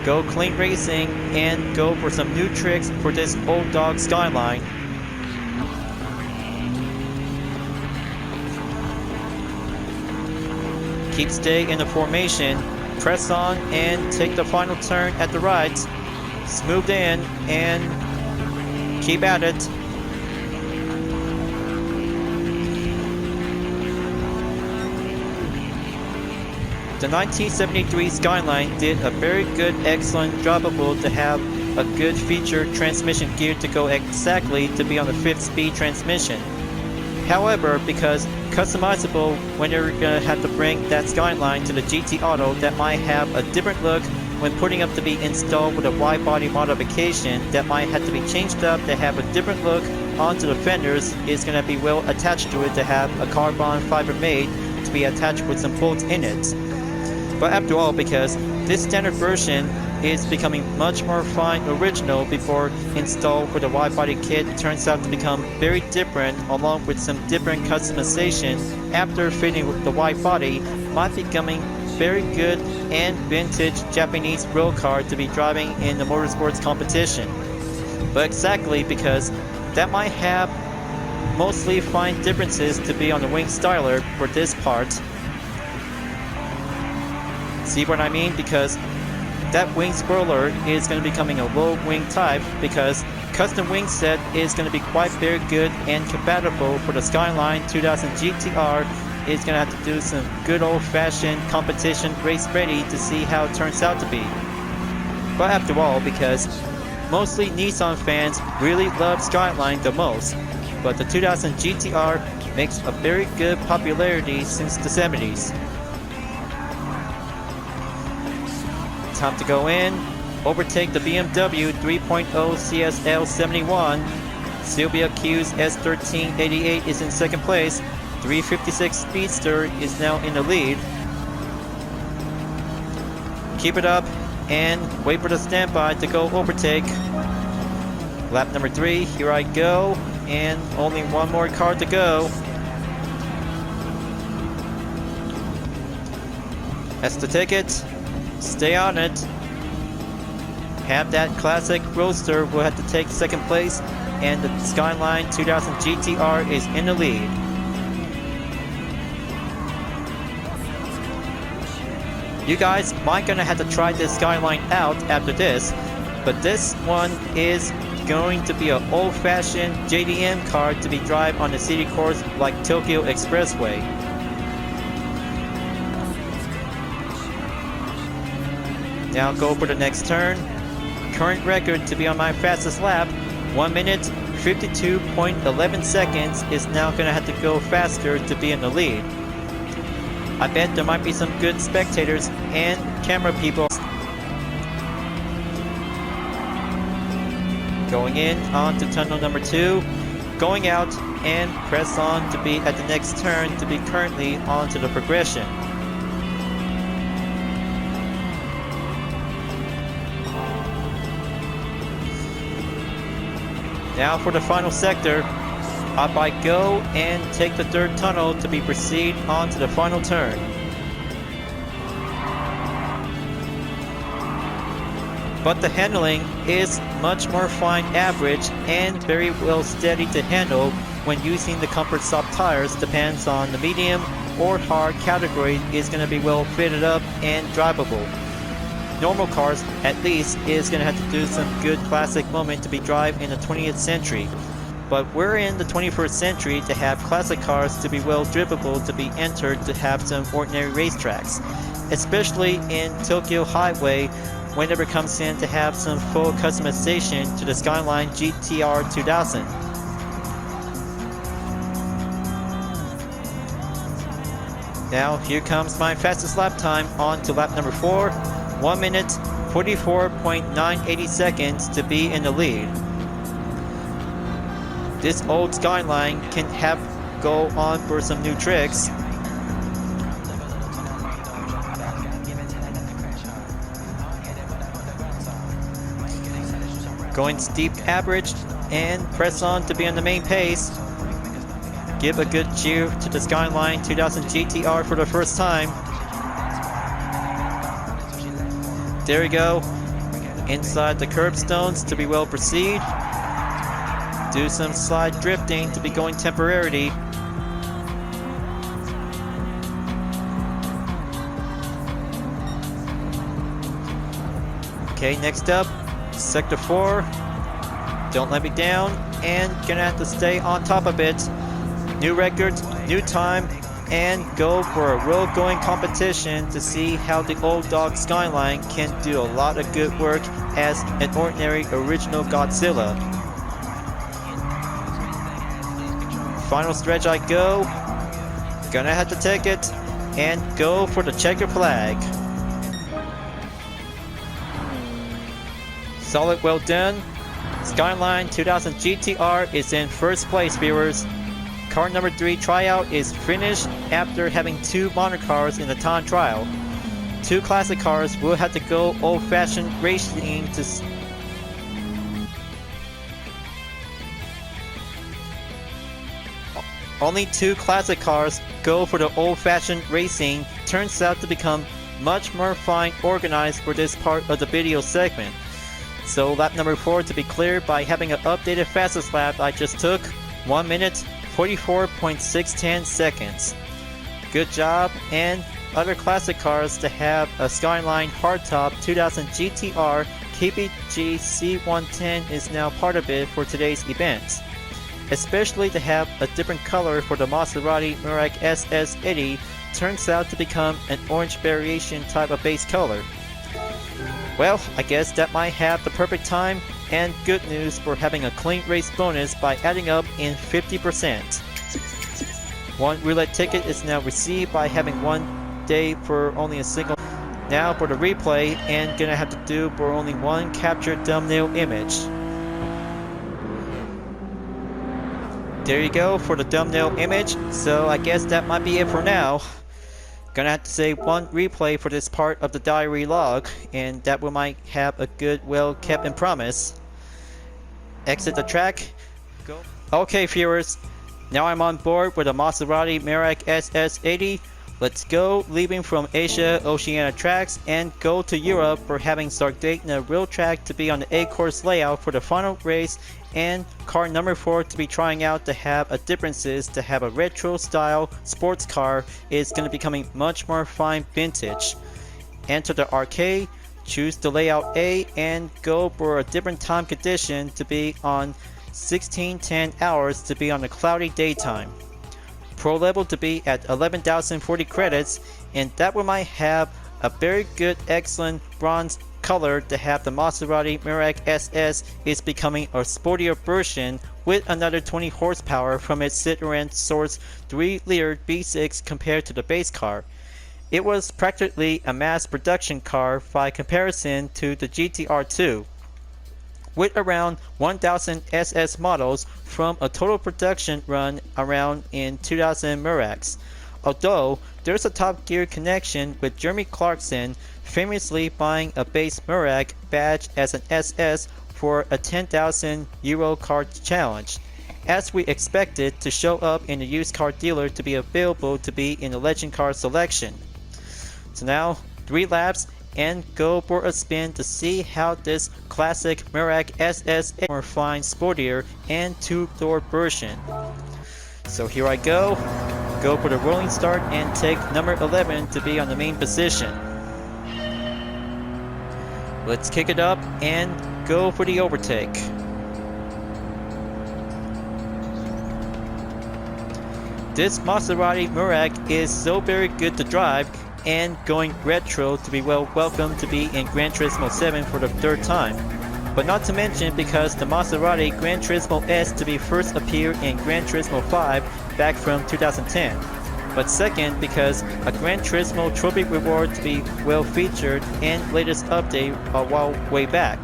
[SPEAKER 1] Go clean racing and go for some new tricks for this old dog Skyline. Keep stay in the formation, press on and take the final turn at the right. Smooth in and keep at it. The 1973 Skyline did a very good, excellent drivable to have a good featured transmission gear to go exactly to be on the 5th speed transmission. However, because customizable when you're gonna have to bring that Skyline to the GT Auto that might have a different look when putting up to be installed with a wide body modification that might have to be changed up to have a different look onto the fenders is gonna be well attached to it to have a carbon fiber made to be attached with some bolts in it. But after all, because this standard version is becoming much more fine original before installed with a wide body kit turns out to become very different along with some different customization after fitting with the wide body might be becoming very good and vintage Japanese road car to be driving in the motorsports competition. But exactly because that might have mostly fine differences to be on the wing styler for this part. See what I mean? Because that wing spoiler is going to be becoming a low wing type because custom wing set is going to be quite very good and compatible for the Skyline 2000 GTR. Is going to have to do some good old-fashioned competition race ready to see how it turns out to be. But after all, because mostly Nissan fans really love Skyline the most, but the 2000 GTR makes a very good popularity since the 70s. Time to go in, overtake the BMW 3.0 CSL 71. Sylvia Q's S1388 is in second place. 356 Speedster is now in the lead. Keep it up and wait for the standby to go overtake. Lap number 3, here I go, and only one more car to go. That's the ticket. Stay on it. Have that classic Roadster will have to take second place, and the Skyline 2000 GTR is in the lead. You guys might gonna have to try this Skyline out after this, but this one is going to be an old-fashioned JDM car to be drive on the city course like Tokyo Expressway. Now go for the next turn. Current record to be on my fastest lap, 1 minute 52.11 seconds, is now gonna have to go faster to be in the lead. I bet there might be some good spectators and camera people. Going in onto tunnel number 2, going out and press on to be at the next turn to be currently onto the progression. Now for the final sector, up I go and take the third tunnel to be proceed onto the final turn. But the handling is much more fine average and very well steady to handle when using the comfort soft tires. Depends on the medium or hard category is going to be well fitted up and drivable. Normal cars at least is going to have to do some good classic moment to be drive in the 20th century. But we're in the 21st century to have classic cars to be well drivable to be entered to have some ordinary racetracks. Especially in Tokyo Highway whenever it comes in to have some full customization to the Skyline GTR 2000. Now here comes my fastest lap time on to lap number 4. 1 minute 44.980 seconds to be in the lead. This old Skyline can have go on for some new tricks. Going steep average and press on to be on the main pace. Give a good cheer to the Skyline 2000 GTR for the first time. There we go. Inside the curbstones to be well proceed. Do some slide drifting to be going temporarily. Okay, next up, Sector 4. Don't let me down, and gonna have to stay on top of it. New record, new time, and go for a road going competition to see how the old dog Skyline can do a lot of good work as an ordinary original Godzilla. Final stretch I go. Gonna have to take it and go for the checker flag. Solid, well done. Skyline 2000 GTR is in first place, viewers. Car number 3 tryout is finished after having 2 modern cars in the time trial. 2 classic cars will have to go old-fashioned racing to only 2 classic cars go for the old-fashioned racing. Turns out to become much more fine organized for this part of the video segment. So lap number 4 to be cleared by having an updated fastest lap I just took, 1 minute 44.610 seconds. Good job, and other classic cars to have a Skyline Hardtop 2000 GTR KPG C110 is now part of it for today's event. Especially to have a different color for the Maserati Merak SS 80 turns out to become an orange variation type of base color. Well, I guess that might have the perfect time and good news for having a clean race bonus by adding up in 50%. One roulette ticket is now received by having 1 day for only a single. Now for the replay, and gonna have to do for only 1 captured thumbnail image. There you go for the thumbnail image, so I guess that might be it for now. Gonna have to save one replay for this part of the diary log, and that we might have a good, well kept promise. Exit the track. Go. Okay, viewers, now I'm on board with a Maserati Merak SS 80. Let's go, leaving from Asia Oceania tracks and go to Europe for having Sardinia real track to be on the A-course layout for the final race, and car number 4 to be trying out to have a differences to have a retro style sports car is going to be becoming much more fine vintage. Enter the arcade, choose the layout A and go for a different time condition to be on 1610 hours to be on a cloudy daytime. Pro level to be at 11,040 credits, and that one might have a very good excellent bronze color to have the Maserati Merak SS is becoming a sportier version with another 20 horsepower from its Citroen Source 3-liter V6 compared to the base car. It was practically a mass production car by comparison to the GTR2. With around 1,000 SS models from a total production run around in 2,000 Meraks. Although there's a Top Gear connection with Jeremy Clarkson famously buying a base Merak badge as an SS for a €10,000 car challenge, as we expected to show up in the used car dealer to be available to be in the legend car selection. So now 3 laps and go for a spin to see how this classic Merak SS is more fine, sportier, and 2-door version. So here I go for the rolling start and take number 11 to be on the main position. Let's kick it up and go for the overtake. This Maserati Merak is so very good to drive and going retro to be well welcome to be in Gran Turismo 7 for the 3rd time. But not to mention because the Maserati Gran Turismo S to be first appeared in Gran Turismo 5 back from 2010. But second because a Gran Turismo trophy reward to be well featured and latest update a while way back.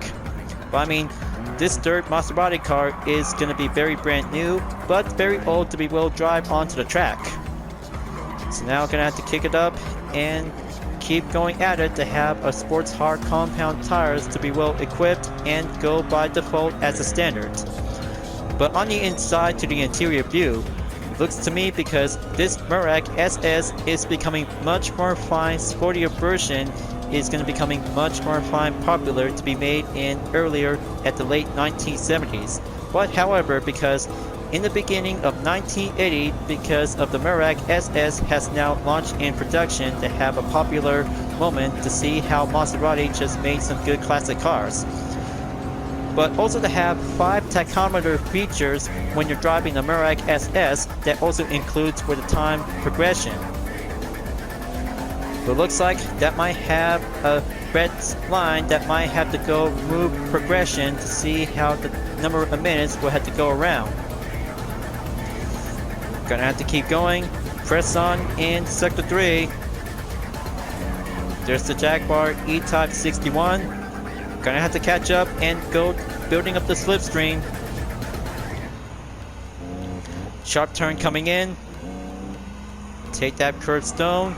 [SPEAKER 1] But I mean, this 3rd Maserati car is gonna be very brand new, but very old to be well drive onto the track. So now gonna have to kick it up and keep going at it to have a sports hard compound tires to be well equipped and go by default as a standard. But on the inside to the interior view, looks to me because this Merak SS is becoming much more fine, sportier version is going to be becoming much more fine, popular to be made in earlier at the late 1970s. But however, because in the beginning of 1980, because of the Merak SS has now launched in production to have a popular moment to see how Maserati just made some good classic cars. But also to have 5 tachometer features when you're driving the Merak SS that also includes with the time progression. But looks like that might have a red line that might have to go move progression to see how the number of minutes will have to go around. Gonna have to keep going, press on in sector 3. There's the Jaguar E-Type 61. Gonna have to catch up and go building up the slipstream. Sharp turn coming in. Take that curved stone.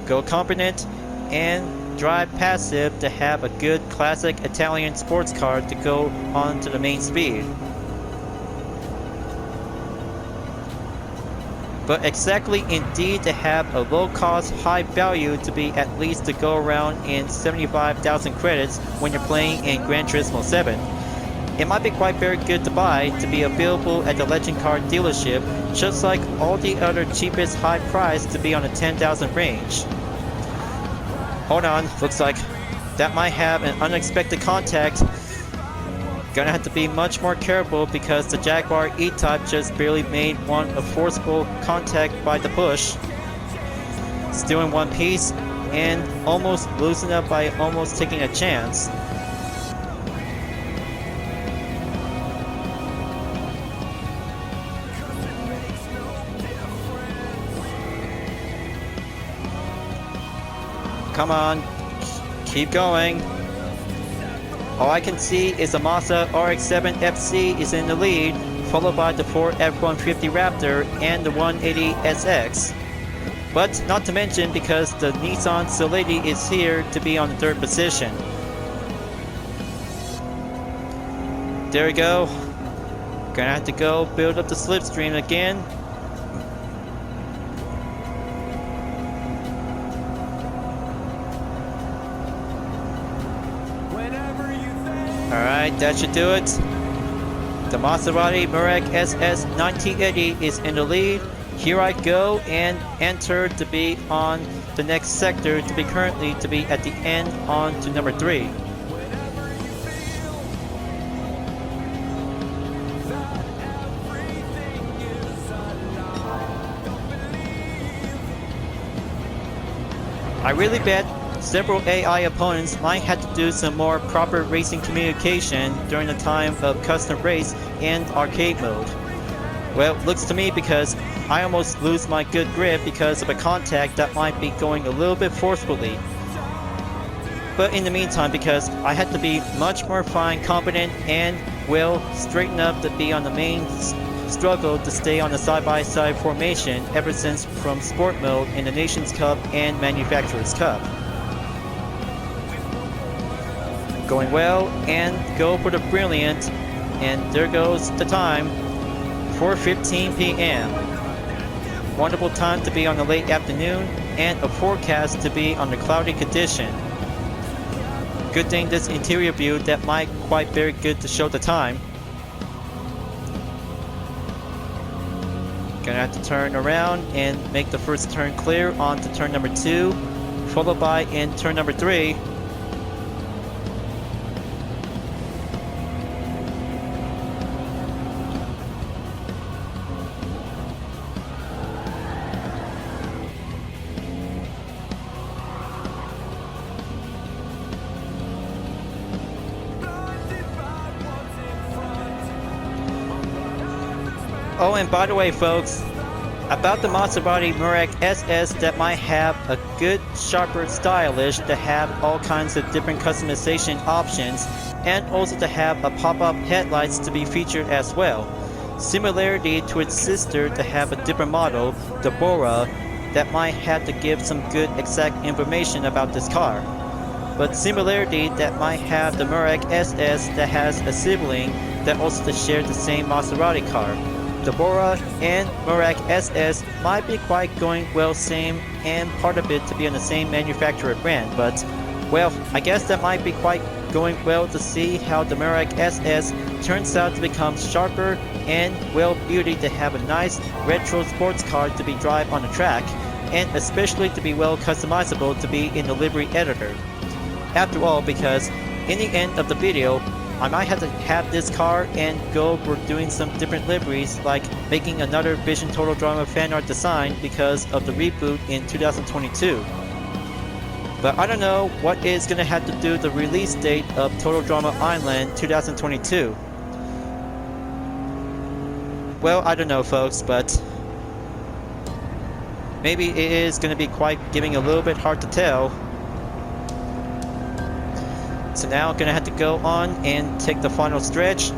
[SPEAKER 1] Go confident and drive passive to have a good classic Italian sports car to go on to the main speed. But exactly indeed to have a low cost, high value to be at least to go around in 75,000 credits when you're playing in Gran Turismo 7. It might be quite very good to buy to be available at the Legend Car dealership, just like all the other cheapest high price to be on the 10,000 range. Hold on, looks like that might have an unexpected contact. Gonna have to be much more careful because the Jaguar E-Type just barely made a forceful contact by the push. Still in one piece and almost losing up by almost taking a chance. Come on, keep going. All I can see is the Mazda RX-7 FC is in the lead, followed by the Ford F-150 Raptor and the 180 SX. But not to mention because the Nissan Solidi is here to be on the 3rd position. There we go. Gonna have to go build up the slipstream again. Alright, that should do it. The Maserati Merak SS 1980 is in the lead. Here I go and enter to be on the next sector to be currently to be at the end on to number 3. I really bet several AI opponents might have to do some more proper racing communication during the time of custom race and arcade mode. Well, looks to me because I almost lose my good grip because of a contact that might be going a little bit forcefully. But in the meantime, because I had to be much more fine, competent, and well straighten up to be on the main struggle to stay on the side-by-side formation ever since from Sport Mode in the Nations Cup and Manufacturers Cup. Going well, and go for the brilliant, and there goes the time, 4:15 p.m. Wonderful time to be on the late afternoon, and a forecast to be on the cloudy condition. Good thing this interior view that might quite very good to show the time. Gonna have to turn around and make the first turn clear onto turn number 2, followed by in turn number 3. Oh, and by the way, folks, about the Maserati Merak SS that might have a good, sharper stylish to have all kinds of different customization options, and also to have a pop-up headlights to be featured as well. Similarity to its sister to have a different model, the Bora, that might have to give some good exact information about this car. But similarity that might have the Merak SS that has a sibling that also to share the same Maserati car. The Bora and Merak SS might be quite going well same and part of it to be on the same manufacturer brand, but well, I guess that might be quite going well to see how the Merak SS turns out to become sharper and well beauty to have a nice retro sports car to be drive on the track, and especially to be well customizable to be in the livery editor. After all, because in the end of the video, I might have to have this car and go for doing some different liveries, like making another Vision Total Drama fan art design because of the reboot in 2022. But I don't know what is going to have to do the release date of Total Drama Island 2022. Well, I don't know, folks, but maybe it is going to be quite giving a little bit hard to tell. So now gonna have to go on and take the final stretch.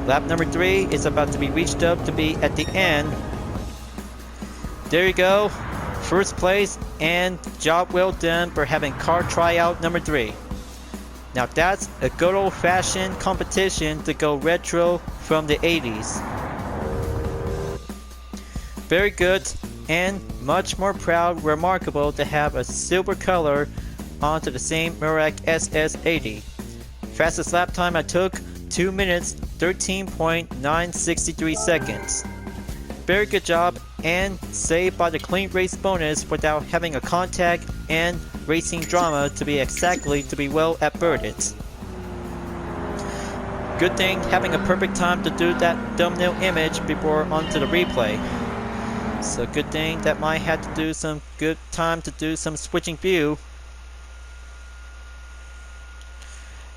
[SPEAKER 1] Lap number 3 is about to be reached up to be at the end. There you go. First place and job well done for having car tryout number 3. Now that's a good old fashioned competition to go retro from the 80s. Very good and much more proud, remarkable to have a silver color onto the same Merak SS80. Fastest lap time I took 2 minutes 13.963 seconds. Very good job and saved by the clean race bonus without having a contact and racing drama to be exactly to be well averted. Good thing having a perfect time to do that thumbnail image before onto the replay. So good thing that might have to do some good time to do some switching view.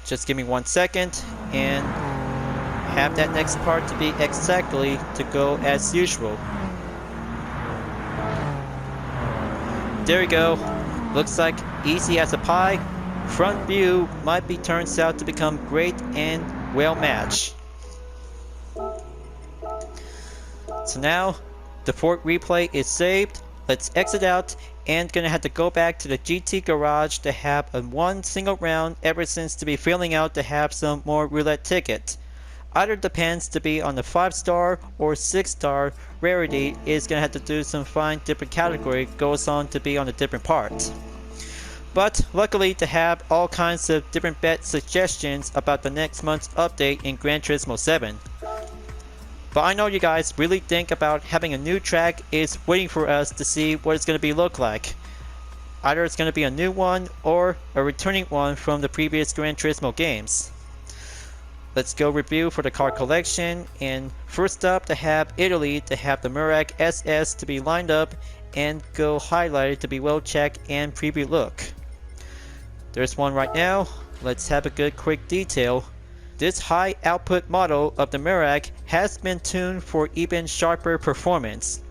[SPEAKER 1] Just give me 1 second and have that next part to be exactly to go as usual. There we go. Looks like easy as a pie. Front view might be turns out to become great and well matched. So now the port replay is saved. let's exit out and gonna have to go back to the GT garage to have a one single round ever since to be filling out to have some more roulette tickets. Either depends to be on the 5-star or 6-star rarity is gonna have to do some fine different category goes on to be on a different part. But luckily to have all kinds of different bet suggestions about the next month's update in Gran Turismo 7. But I know you guys really think about having a new track is waiting for us to see what it's going to be look like. Either it's going to be a new one or a returning one from the previous Gran Turismo games. Let's go review for the car collection, and first up to have Italy to have the Merak SS to be lined up and go highlighted to be well checked and preview look. There's one right now. Let's have a good quick detail. This high output model of the Merak has been tuned for even sharper performance.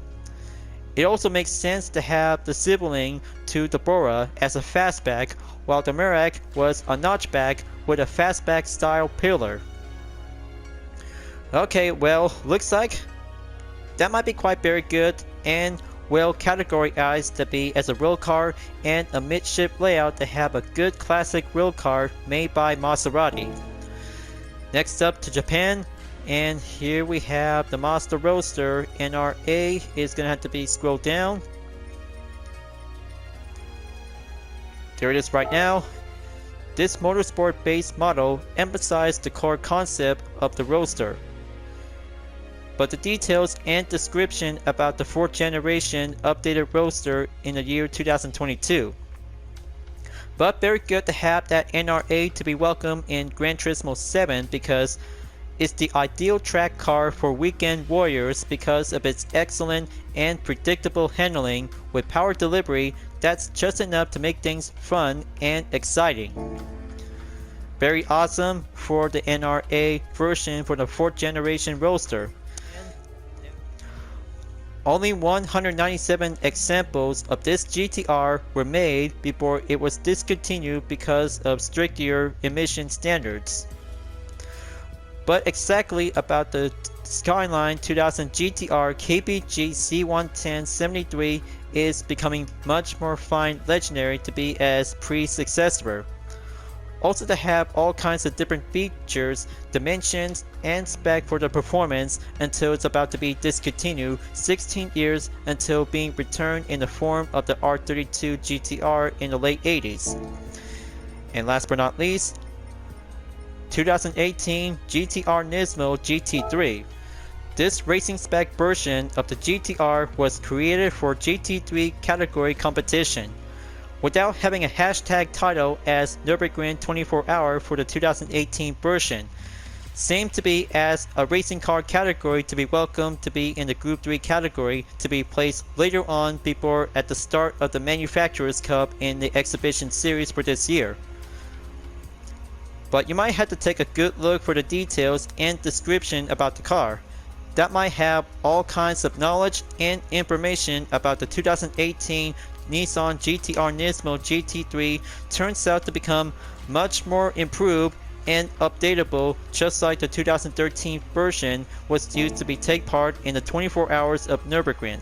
[SPEAKER 1] It also makes sense to have the sibling to the Bora as a fastback, while the Merak was a notchback with a fastback style pillar. Okay, well, looks like that might be quite very good and well categorized to be as a real car and a midship layout to have a good classic real car made by Maserati. Next up to Japan, and here we have the Mazda Roadster NR-A is gonna have to be scrolled down. There it is right now. This motorsport based model emphasized the core concept of the Roadster, but the details and description about the 4th generation updated Roadster in the year 2022. But very good to have that NR-A to be welcome in Gran Turismo 7 because it's the ideal track car for weekend warriors because of its excellent and predictable handling with power delivery that's just enough to make things fun and exciting. Very awesome for the NR-A version for the 4th generation Roadster. Only 197 examples of this GTR were made before it was discontinued because of stricter emission standards. But exactly about the Skyline 2000 GTR KBG C11073 is becoming much more fine legendary to be as pre-successor. Also to have all kinds of different features, dimensions, and spec for the performance until it's about to be discontinued 16 years until being returned in the form of the R32 GTR in the late 80s. And last but not least, 2018 GTR Nismo GT3. This racing spec version of the GTR was created for GT3 category competition, without having a hashtag title as Nürburgring 24-hour for the 2018 version. Same to be as a racing car category to be welcomed to be in the Group 3 category to be placed later on before at the start of the Manufacturers Cup in the exhibition series for this year. But you might have to take a good look for the details and description about the car. That might have all kinds of knowledge and information about the 2018 Nissan GTR Nismo GT3 turns out to become much more improved and updatable, just like the 2013 version was used to be take part in the 24 hours of Nürburgring.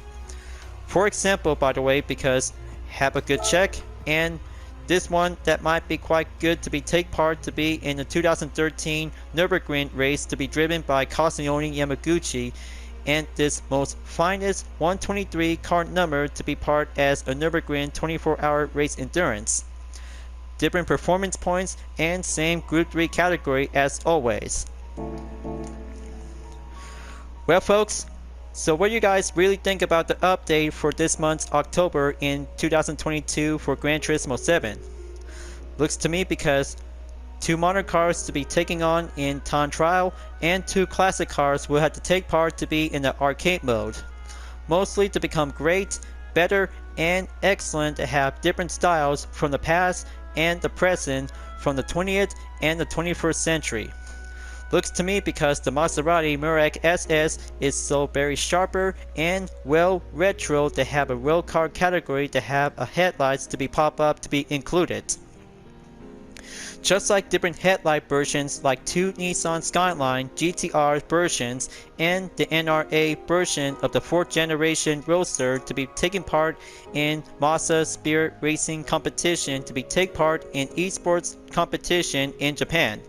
[SPEAKER 1] For example, by the way, because have a good check, and this one that might be quite good to be take part to be in the 2013 Nürburgring race to be driven by Kazuyori Yamaguchi, and this most finest 123 car number to be part as a Nürburgring 24-hour race endurance. Different performance points and same Group 3 category as always. Well folks, so what do you guys really think about the update for this month's October in 2022 for Gran Turismo 7? Looks to me because 2 modern cars to be taking on in time trial, and 2 classic cars will have to take part to be in the arcade mode. Mostly to become great, better, and excellent to have different styles from the past and the present from the 20th and the 21st century. Looks to me because the Maserati Merak SS is so very sharper and well retro to have a real car category to have a headlights to be pop up to be included. Just like different headlight versions like two Nissan Skyline GTR versions and the NR-A version of the 4th generation Roadster to be taking part in Mazda Spirit Racing competition to be take part in esports competition in Japan.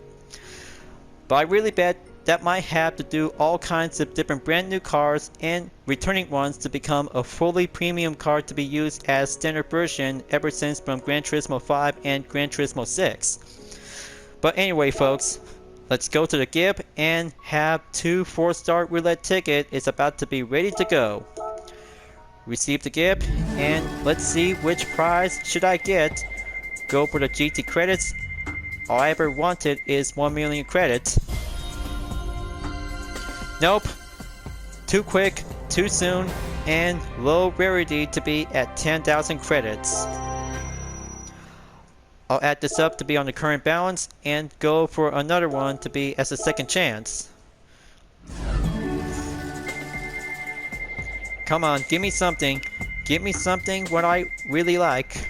[SPEAKER 1] But I really bet that might have to do all kinds of different brand new cars and returning ones to become a fully premium car to be used as standard version ever since from Gran Turismo 5 and Gran Turismo 6. But anyway folks, let's go to the gift and have 2 4-star roulette ticket is about to be ready to go. Receive the gift and let's see which prize should I get. Go for the GT credits. All I ever wanted is 1 million credits. Nope. Too quick, too soon, and low rarity to be at 10,000 credits. I'll add this up to be on the current balance and go for another one to be as a second chance. Come on, give me something. Give me something what I really like.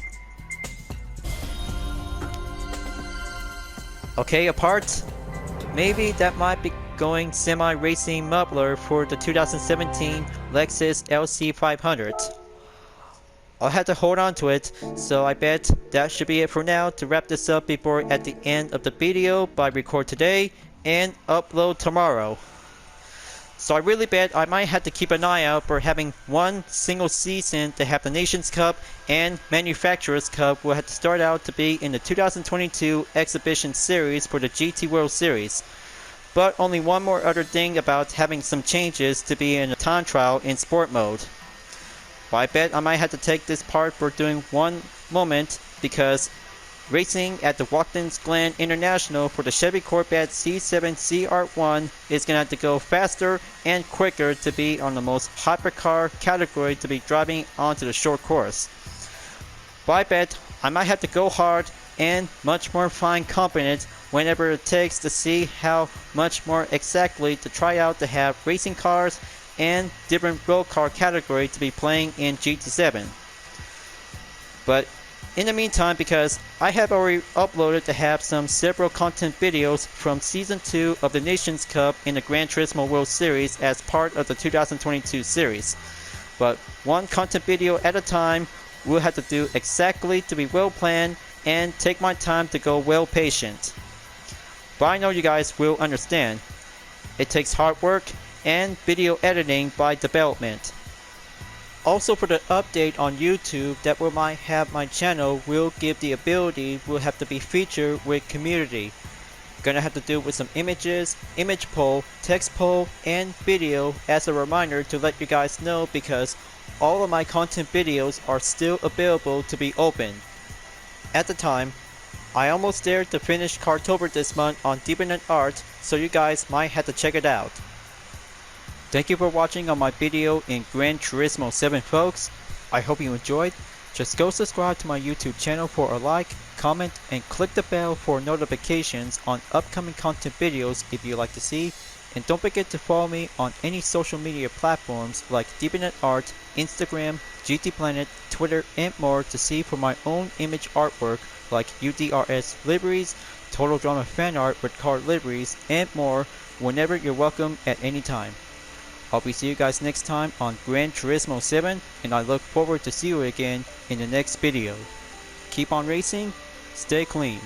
[SPEAKER 1] Okay, a part. Maybe that might be going semi-racing muffler for the 2017 Lexus LC500. I'll have to hold on to it, so I bet that should be it for now to wrap this up before at the end of the video by record today and upload tomorrow. So I really bet I might have to keep an eye out for having one single season to have the Nations Cup and Manufacturers Cup will have to start out to be in the 2022 Exhibition Series for the GT World Series. But only one more other thing about having some changes to be in a time trial in sport mode. But I bet I might have to take this part for doing one moment because racing at the Watkins Glen International for the Chevy Corvette C7 CR1 is going to have to go faster and quicker to be on the most hypercar category to be driving onto the short course. But I bet I might have to go hard and much more fine confident whenever it takes to see how much more exactly to try out to have racing cars and different road car category to be playing in GT7. But in the meantime, because I have already uploaded to have several content videos from Season 2 of the Nations Cup in the Gran Turismo World Series as part of the 2022 series. But one content video at a time, we'll have to do exactly to be well planned and take my time to go well patient. But I know you guys will understand. It takes hard work and video editing by development. Also for the update on YouTube that will might have my channel will give the ability will have to be featured with community. Gonna have to do with some images, image poll, text poll, and video as a reminder to let you guys know because all of my content videos are still available to be open. At the time, I almost dared to finish Cartober this month on DeviantArt, so you guys might have to check it out. Thank you for watching on my video in Gran Turismo 7 folks. I hope you enjoyed. Just go subscribe to my YouTube channel for a like, comment, and click the bell for notifications on upcoming content videos if you like to see. And don't forget to follow me on any social media platforms like DeviantArt, Instagram, GT Planet, Twitter, and more to see for my own image artwork like UDRS liveries, Total Drama fan art with car liveries, and more whenever you're welcome at any time. I'll be see you guys next time on Gran Turismo 7 and I look forward to see you again in the next video. Keep on racing, stay clean.